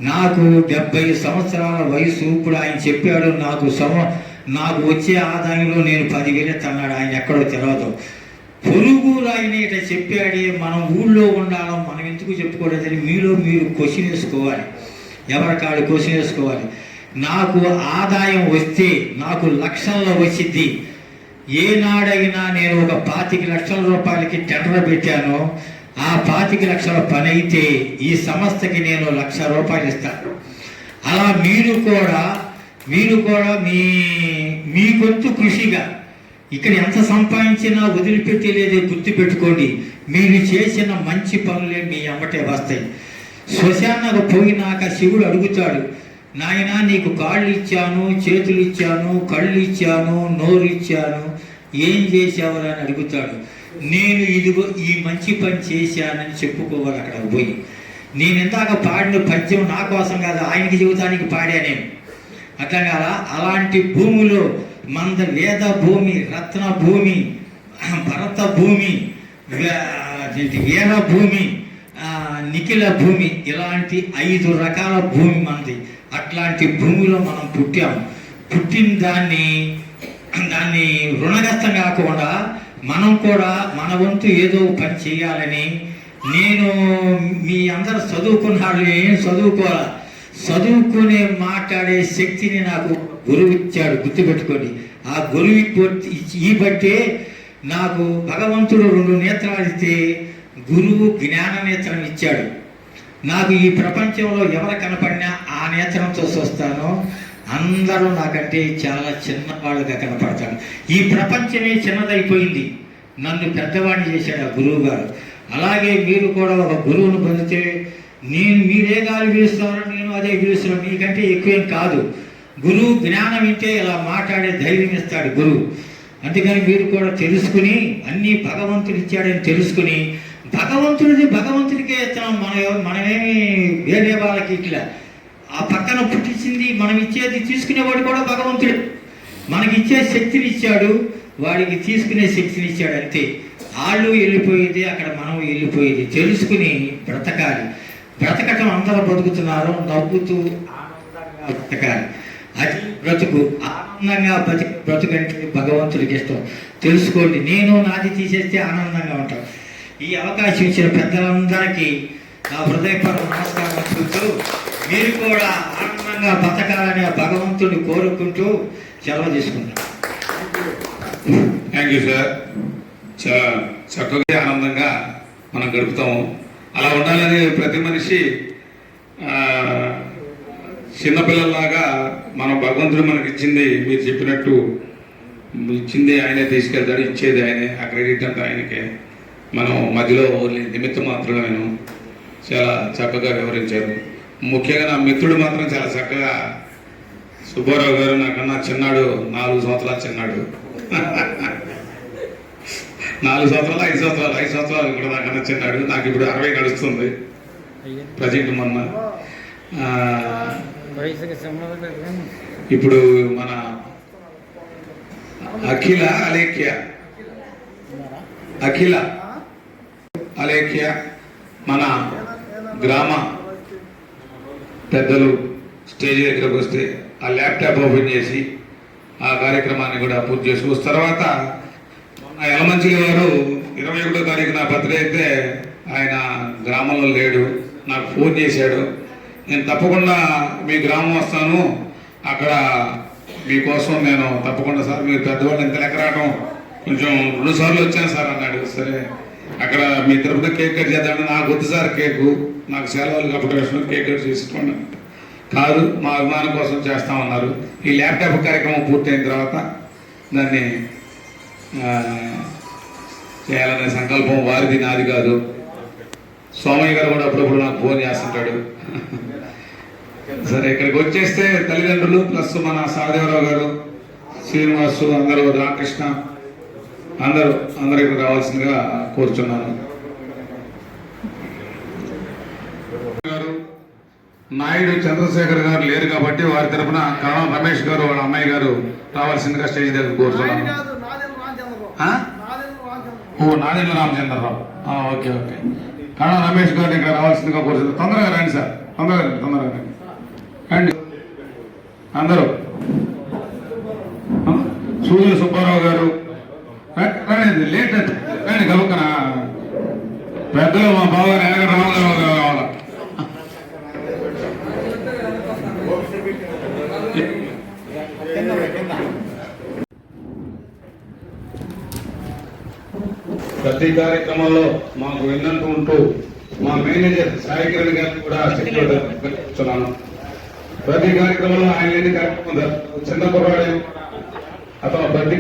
నాకు 70 సంవత్సరాల వయసు. ఇప్పుడు ఆయన చెప్పాడు నాకు వచ్చే ఆదాయంలో నేను 10,000 అన్నాడు. ఆయన ఎక్కడో తెలియదు. పొరుగురు ఆయన ఇట్లా చెప్పాడే, మనం ఊళ్ళో ఉండాలో మనం ఎందుకు చెప్పుకోలేదని మీరు క్వశ్చన్ వేసుకోవాలి. ఎవరికాడు క్వశ్చన్ వేసుకోవాలి. నాకు ఆదాయం వస్తే నాకు లక్షల్లో వచ్చింది. ఏనాడైనా నేను ఒక 25 లక్షల రూపాయలకి టెండర్ పెట్టాను, ఆ 25 లక్షల పని అయితే ఈ సంస్థకి నేను 1,00,000 రూపాయలు ఇస్తాను. అలా మీరు కూడా మీ గొంతు కృషిగా ఇక్కడ ఎంత సంపాదించినా వదిలిపెట్టేలేదే గుర్తుపెట్టుకోండి. మీరు చేసిన మంచి పనులే మీ అమ్మటే వస్తాయి. శ్మశానకు పోయినాక శివుడు అడుగుతాడు, నాయన నీకు కాళ్ళు ఇచ్చాను, చేతులు ఇచ్చాను, కళ్ళు ఇచ్చాను, నోరు ఇచ్చాను, ఏం చేశావని అని అడుగుతాడు. నేను ఇదిగో ఈ మంచి పని చేశానని చెప్పుకోవాలి. అక్కడ పోయి నేను ఇందాక పాడిన పద్యం నా కోసం కాదు, ఆయనకి జీవితానికి పాడా నేను. అట్లా కాదా? అలాంటి భూమిలో మంద వేద భూమి, రత్న భూమి, భరత భూమి, వీర భూమి, నిఖిల భూమి, ఇలాంటి 5 రకాల భూమి మనది. అట్లాంటి భూమిలో మనం పుట్టాము. పుట్టిన దాన్ని రుణగ్రస్తం కాకుండా మనం కూడా మన వంతు ఏదో పని చేయాలని. నేను మీ అందరు చదువుకున్నాడు, ఏం చదువుకోవాలా, చదువుకునే మాట్లాడే శక్తిని నాకు గురువు ఇచ్చాడు. గుర్తుపెట్టుకోండి. ఆ గురువు ఈ బట్టే నాకు భగవంతుడు 2 నేత్రాలు ఇస్తే గురువు జ్ఞాన నేత్రం ఇచ్చాడు. నాకు ఈ ప్రపంచంలో ఎవరు కనపడినా ఆ నేత్రంతో చూస్తానో అందరూ నాకంటే చాలా చిన్నవాళ్ళుగా కనపడతారు. ఈ ప్రపంచమే చిన్నదైపోయింది, నన్ను పెద్దవాడిని చేశాడు ఆ గురువు గారు. అలాగే మీరు కూడా ఒక గురువును పొందితే మీరే గాలి పిలుస్తారో నేను అదే పిలుస్తున్నాను, మీకంటే ఎక్కువేం కాదు. గురువు జ్ఞానం వింటే ఇలా మాట్లాడే ధైర్యం ఇస్తాడు గురువు. అందుకని మీరు కూడా తెలుసుకుని అన్నీ భగవంతుడు ఇచ్చాడని తెలుసుకుని భగవంతుడికే ఇస్తున్నాం. మనమేమి వేరే వాళ్ళకి ఇట్లా ఆ పక్కన పుట్టించింది మనం ఇచ్చేది తీసుకునేవాడు కూడా భగవంతుడు. మనకి ఇచ్చే శక్తిని ఇచ్చాడు, వాడికి తీసుకునే శక్తిని ఇచ్చాడు. అంతే. వాళ్ళు వెళ్ళిపోయేది, అక్కడ మనం వెళ్ళిపోయేది. తెలుసుకుని బ్రతకాలి. బ్రతకటం అందరూ బతుకుతున్నారు, నవ్వుతూ ఆనందంగా బ్రతకాలి. అది బ్రతుకు. ఆనందంగా బ్రతుకంటే భగవంతుడికి ఇష్టం. తెలుసుకోండి. నేను నాది తీసేస్తే ఆనందంగా ఉంటాను. ఈ అవకాశం ఇచ్చిన పెద్దలందరికీ నా హృదయపూర్వక నమస్కారం చెబుతూ మీరు కూడా ఆనందంగా బతకాలని భగవంతుడిని కోరుకుంటూ సెలవు తీసుకుంటాను. Thank you sir. చాలా చక్కగా ఆనందంగా మనం గడుపుతాము. అలా ఉండాలని ప్రతి మనిషి చిన్నపిల్లల్లాగా మనం భగవంతుడు మనకి ఇచ్చింది, మీరు చెప్పినట్టు ఇచ్చింది ఆయనే తీసుకెళ్తాడు, ఇచ్చేది ఆయనే, ఆ క్రెడిట్ అంతా ఆయనకే. మనం మధ్యలో నిమిత్తం మాత్రమే చాలా చక్కగా వివరించారు. ముఖ్యంగా నా మిత్రుడు మాత్రం చాలా చక్కగా, సుబ్బారావు గారు నాకన్నా చిన్నాడు, 4 సంవత్సరాలు చిన్నాడు. 4 సంవత్సరాలు 5 సంవత్సరాలు కూడా నాకన్నా చిన్నాడు. నాకు ఇప్పుడు 60 నడుస్తుంది ప్రజెంట్. మొన్న ఇప్పుడు మన అఖిల అలేఖ్య మన గ్రామ పెద్దలు స్టేజ్ దగ్గరకు వస్తే ఆ ల్యాప్టాప్ ఓపెన్ చేసి ఆ కార్యక్రమాన్ని కూడా పూర్తి చేసుకోవచ్చు. తర్వాత యలమంచిలి గారు 21వ తారీఖు నా బర్త్డే అయితే ఆయన గ్రామంలో లేడు, నాకు ఫోన్ చేశాడు. నేను తప్పకుండా మీ గ్రామం వస్తాను, అక్కడ మీకోసం నేను తప్పకుండా, సార్ మీరు పెద్దవాళ్ళు ఎంత లెక్క రావడం, కొంచెం 2 సార్లు వచ్చాను సార్ అన్నాడు. సరే అక్కడ మీ తరపున కేక్ కట్ చేద్దామని, నాకు వద్దు సార్ కేకు, నాకు సెలవులు కాబట్టి కేక్ కట్ చేసుకోండి. కాదు, మా అభిమానం కోసం చేస్తామన్నారు. ఈ ల్యాప్టాప్ కార్యక్రమం పూర్తయిన తర్వాత దాన్ని చేయాలనే సంకల్పం వారిది, నాది కాదు. సోమయ్య గారు కూడా అప్పుడప్పుడు నాకు ఫోన్ చేస్తుంటాడు. సరే ఇక్కడికి వచ్చేస్తే తల్లిదండ్రులు ప్లస్ మన సహదేవరావు గారు, శ్రీనివాసు, అందరూ, రామకృష్ణ, అందరికి రావాల్సిందిగా కోరుచున్నాను. నాయుడు చంద్రశేఖర్ గారు లేరు కాబట్టి వారి తరఫున కరణం రమేష్ గారు వాళ్ళ అమ్మాయి గారు రావాల్సిందిగా స్టేజ్ దగ్గర కోరుతున్నాను. నాదెండ్ల రామచంద్రరావు. ఓకే. కరణం రమేష్ గారిని ఇక్కడ రావాల్సిందిగా కోరుతున్నాను. తొందరగా రండి సార్, తొందరగా రండి అందరూ. సూర్య సుబ్బారావు గారు లేట్ రండి గబుక్కన. పెద్దలు మా బావగారు వెనక రామగారు కావాలా. ప్రతి కార్యక్రమంలో మాకు విన్నట్టు ఉంటూ మా మేనేజర్ సాయి కిరణ్ గారిని కూడా చెప్తున్నాను. ప్రతి కార్యక్రమంలో ఆయన లేని కార్యక్రమం చిన్న కుర్రాడే అతను ప్రతి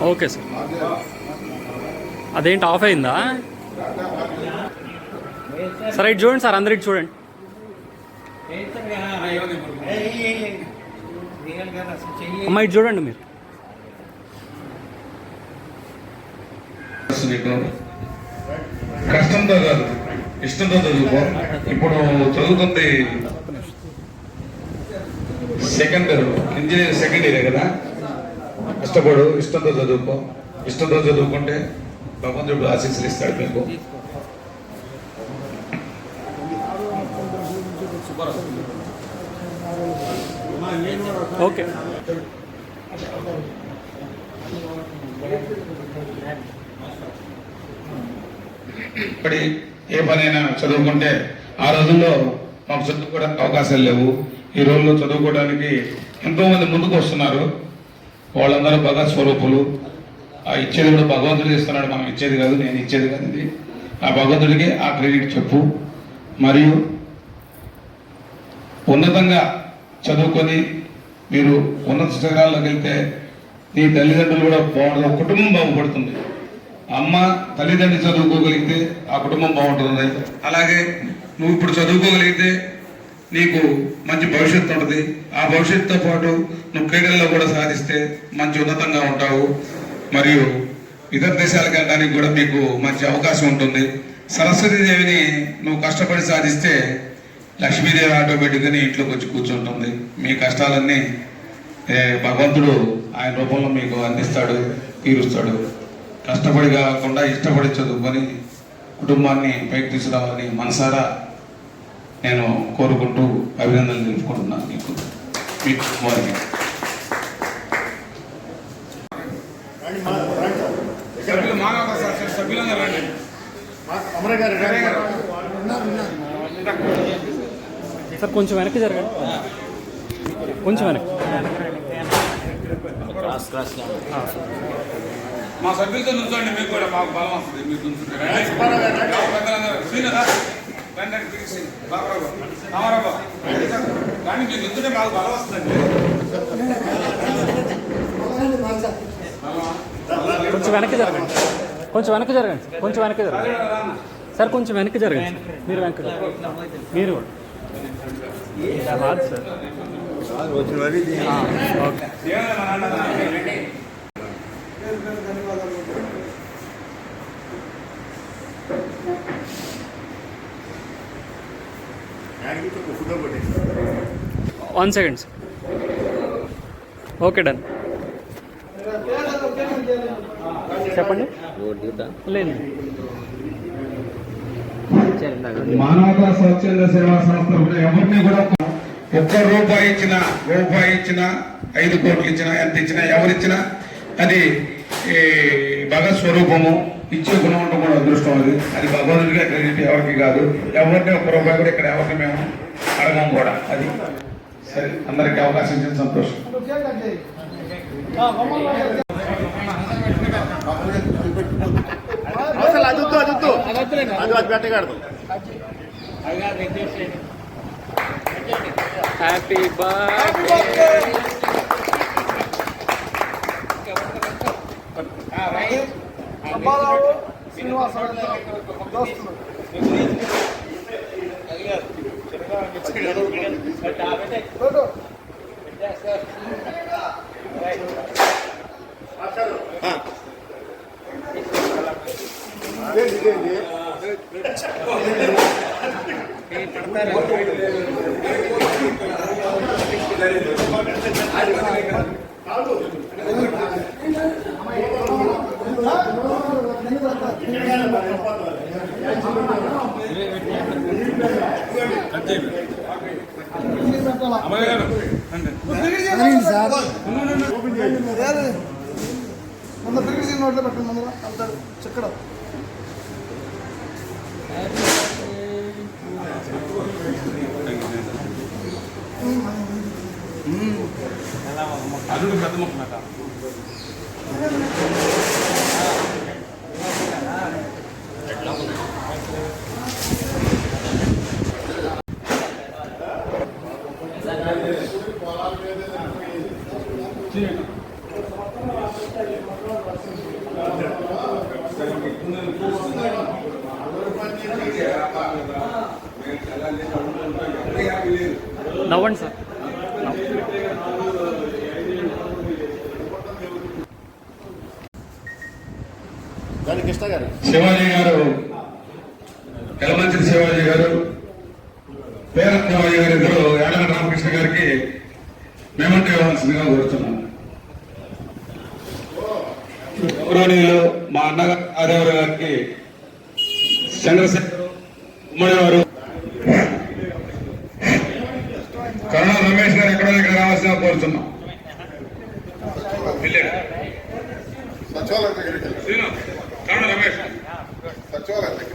ఓకే సార్. అదేంటి ఆఫ్ అయిందా? సరే ఇటు చూడండి సార్, అందరు ఇటు చూడండి. అమ్మా ఇటు చూడండి మీరు. కష్టంతో కాదు, ఇష్టంతో చదువుకో. ఇప్పుడు చదువుతుంది ఇంజనీరింగ్ సెకండ్ ఇయర్ కదా. కష్టపడు, ఇష్టంతో చదువుకో. ఇష్టంతో చదువుకుంటే భగవంతుడు ఆశీస్సులు ఇస్తాడు మీకు. ఓకే. ఇప్పటి ఏ పనైనా చదువుకుంటే ఆ రోజుల్లో మాకు చదువుకోవడానికి అవకాశాలు లేవు. ఈ రోజుల్లో చదువుకోవడానికి ఎంతోమంది ముందుకు వస్తున్నారు. వాళ్ళందరూ భగవత్ స్వరూపులు. ఆ ఇచ్చేది కూడా భగవంతుడు ఇస్తున్నాడు, మనం ఇచ్చేది కాదు, నేను ఇచ్చేది కాదు. ఇది ఆ భగవంతుడికి ఆ క్రెడిట్ చెప్పు. మరియు ఉన్నతంగా చదువుకొని మీరు ఉన్నత శిఖరాల్లోకి వెళ్తే నీ తల్లిదండ్రులు కూడా బాగుంటుంది, కుటుంబం బాగుపడుతుంది. అమ్మ తల్లిదండ్రులు చదువుకోగలిగితే ఆ కుటుంబం బాగుంటుంది. అలాగే నువ్వు ఇప్పుడు చదువుకోగలిగితే నీకు మంచి భవిష్యత్తు ఉంటుంది. ఆ భవిష్యత్తుతో పాటు నువ్వు క్రీడల్లో కూడా సాధిస్తే మంచి ఉన్నతంగా ఉంటావు. మరియు ఇతర దేశాలకు వెళ్ళడానికి కూడా మీకు మంచి అవకాశం ఉంటుంది. సరస్వతీదేవిని నువ్వు కష్టపడి సాధిస్తే లక్ష్మీదేవి ఆటోమేటిక్గా నీ ఇంట్లోకి వచ్చి కూర్చుంటుంది. మీ కష్టాలన్నీ భగవంతుడు ఆయన రూపంలో మీకు అందిస్తాడు, తీరుస్తాడు. కష్టపడి కాకుండా ఇష్టపడి చదువుకొని కుటుంబాన్ని పైకి తీసుకురావాలని మనసారా నేను కోరుకుంటూ అభినందనలు తెలుపుకుంటున్నాను మీకు, మీ కుటుంబానికి. సార్ కొంచెం వెనక్కి జరగండి, కొంచెం వెనక్కి. మా సభ్యులతో నుంచోండి, మీకు కూడా మాకు బలం వస్తుంది. మీరు నుంచుంటే కానీ మీరు నుంచుంటే మాకు బలం వస్తుందండి. కొంచెం వెనక్కి జరగండి, కొంచెం వెనక్కి జరగండి, కొంచెం వెనక్కి జరగండి సార్, కొంచెం వెనక్కి జరగండి. మీరు వెనక్కి మీరు రాదు sir. Okay. One second sir. Okay done. చెప్పండి. లేదు, మానవతా స్వచ్ఛంద సేవా సంస్థ ఎవరిని కూడా ఒక్క రూపాయి ఇచ్చినా 5 కోట్లు ఇచ్చినా ఎంత ఇచ్చినా ఎవరిచ్చినా అది భగవత్ స్వరూపము. ఇచ్చే గుణం ఉండడం కూడా అదృష్టం. అది భగవంతుడిగా క్రెడిట్, ఎవరికి కాదు. ఎవరిని ఒక్క రూపాయి కూడా ఇక్కడ ఎవరిని మేము అడగం కూడా. అది సరే, అందరికీ అవకాశం ఇచ్చిన సంతోషం. Happy birthday. నోట్లో పెట్టండి, ముందర వెళ్తాడు చక్కడ. అల్లుడు పెద్ద ముఖ్యమంట. నవ్వండి సార్. శివాజీ గారు, యలమంచిలి శివాజీ గారు, పేరం శివాజీ గారు ఇద్దరు యాడల రామకృష్ణ గారికి మేమంటే ఇవ్వాల్సిందిగా కోరుతున్నాను. గౌరవనీయులు మా అన్నగారు ఆదేవర గారికి చంద్రశేఖర్ ఉమ్మడి వారు రావాల్సిందిగా కోరుతున్నాం. సచివాలయం దగ్గరికి వెళ్ళి శ్రీను, కరుణ రమేష్, సచివాలయం దగ్గర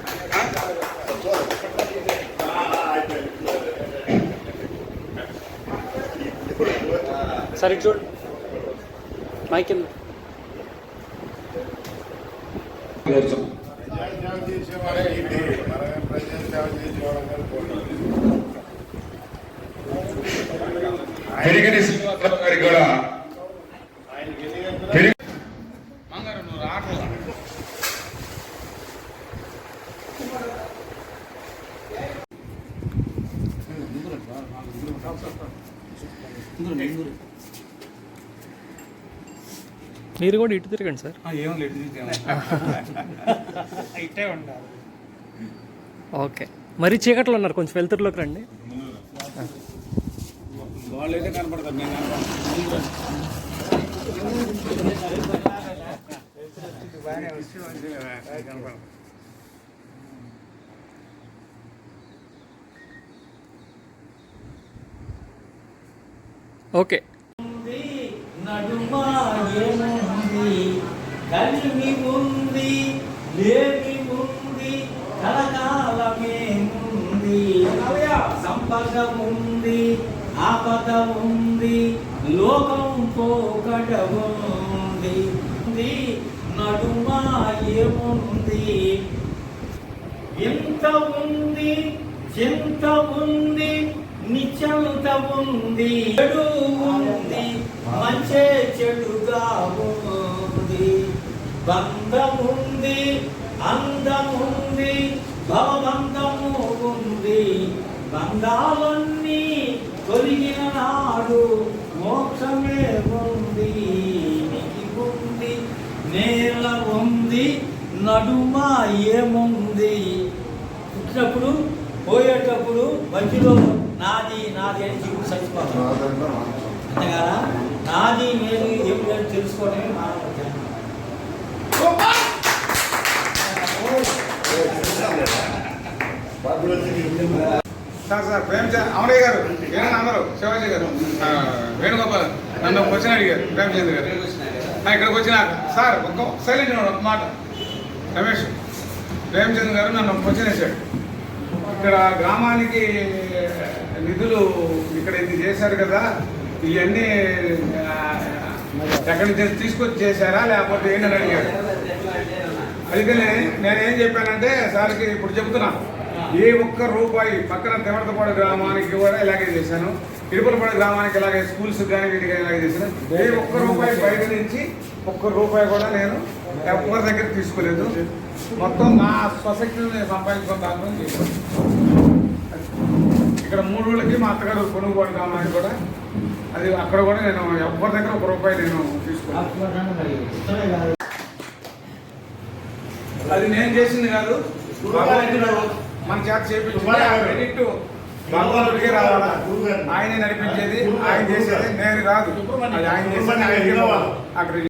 సరే చూడు మైక్ కోరుతున్నాం. సేవ చేసేవాడే ఇది మన ప్రజల సేవ చేసేవాళ్ళని పెరిగని శ్రీనివాసరావు గారికి కూడా మంగారు నువ్వు రావట్లేదు. మీరు కూడా ఇటు తిరగండి సార్. ఏం లేదు ఇట్టే ఉంటారు. ఓకే, మరీ చీకట్లో ఉన్నారు, కొంచెం వెళ్తురులోకి రండి. వాళ్ళైతే కనపడతారు, నేను ఓకే. నడుమా ఏముంది, కలిమి ఉంది, లేమి ఉంది, కలకాలమేముంది, సంపద ఉంది, ఆపద ఉంది, లోకం పోకడ ఉంది, నడుమా ఏముంది, ఎంత ఉంది, చింత ఉంది, నిశ్చంత ఉంది, చెడు ఉంది, మంచే చెడుగా ఉంది, బంధముంది, అందముంది, భవబంధము ఉంది, బంధాలన్నీ తొలగిన నాడు మోక్షమే ఉంది, ఉంది, నేల ఉంది, నడుమ ఏముంది. పుట్టినప్పుడు పోయేటప్పుడు మధ్యలో నాది నాది అని జీవుడు చచ్చిపోతాడు. అంతేగాదా నాది నేను ఏం లేదు తెలుసుకోవడమే మానవ జ్ఞానం. సార్ ప్రేమచంద్ అమరయ్య గారు, ఏమన్నా అందరూ శివాజీ గారు, వేణుగోపాల్ నన్ను వచ్చిన అడిగారు, ప్రేమచంద్ గారు ఇక్కడికి వచ్చిన సార్ ఒక్క సైలెంట్ ఒక మాట. రమేష్ ప్రేమచంద్ గారు నన్ను వచ్చినేసాడు. ఇక్కడ గ్రామానికి నిధులు ఇక్కడ ఇది చేశారు కదా, ఇవన్నీ ఎక్కడి నుంచి తీసుకొచ్చి చేశారా లేకపోతే ఏంటని అడిగాడు. అందుకని నేనేం చెప్పానంటే సార్కి ఇప్పుడు చెబుతున్నా, ఏ ఒక్క రూపాయి పక్కన తిమర్తపాడు గ్రామానికి కూడా ఇలాగే చేశాను, ఇడుపులపాడు గ్రామానికి ఇలాగే స్కూల్స్ కానీ వీటికి ఇలాగే చేశాను. ఏ ఒక్క రూపాయి బయట నుంచి ఒక్క రూపాయి కూడా నేను ఎవరి దగ్గర తీసుకోలేదు. మొత్తం నా స్వశక్తిని నేను సంపాదించుకున్న దాంట్లో చేశాను. ఇక్కడ 3 రోజులకి మా అత్తగారు కొనుగోలు గ్రామానికి కూడా అది అక్కడ కూడా నేను ఎవరి దగ్గర 1 రూపాయి నేను తీసుకోలేదు. అది నేను చేసింది కాదు, భగవంతుడు మన చేత చేపించి క్రెడిట్ భగవంతుడికే రావాలా. ఆయనే నడిపించేది, ఆయన చేసేది నేను కాదు, అది ఆయన చేసేది. అక్కడ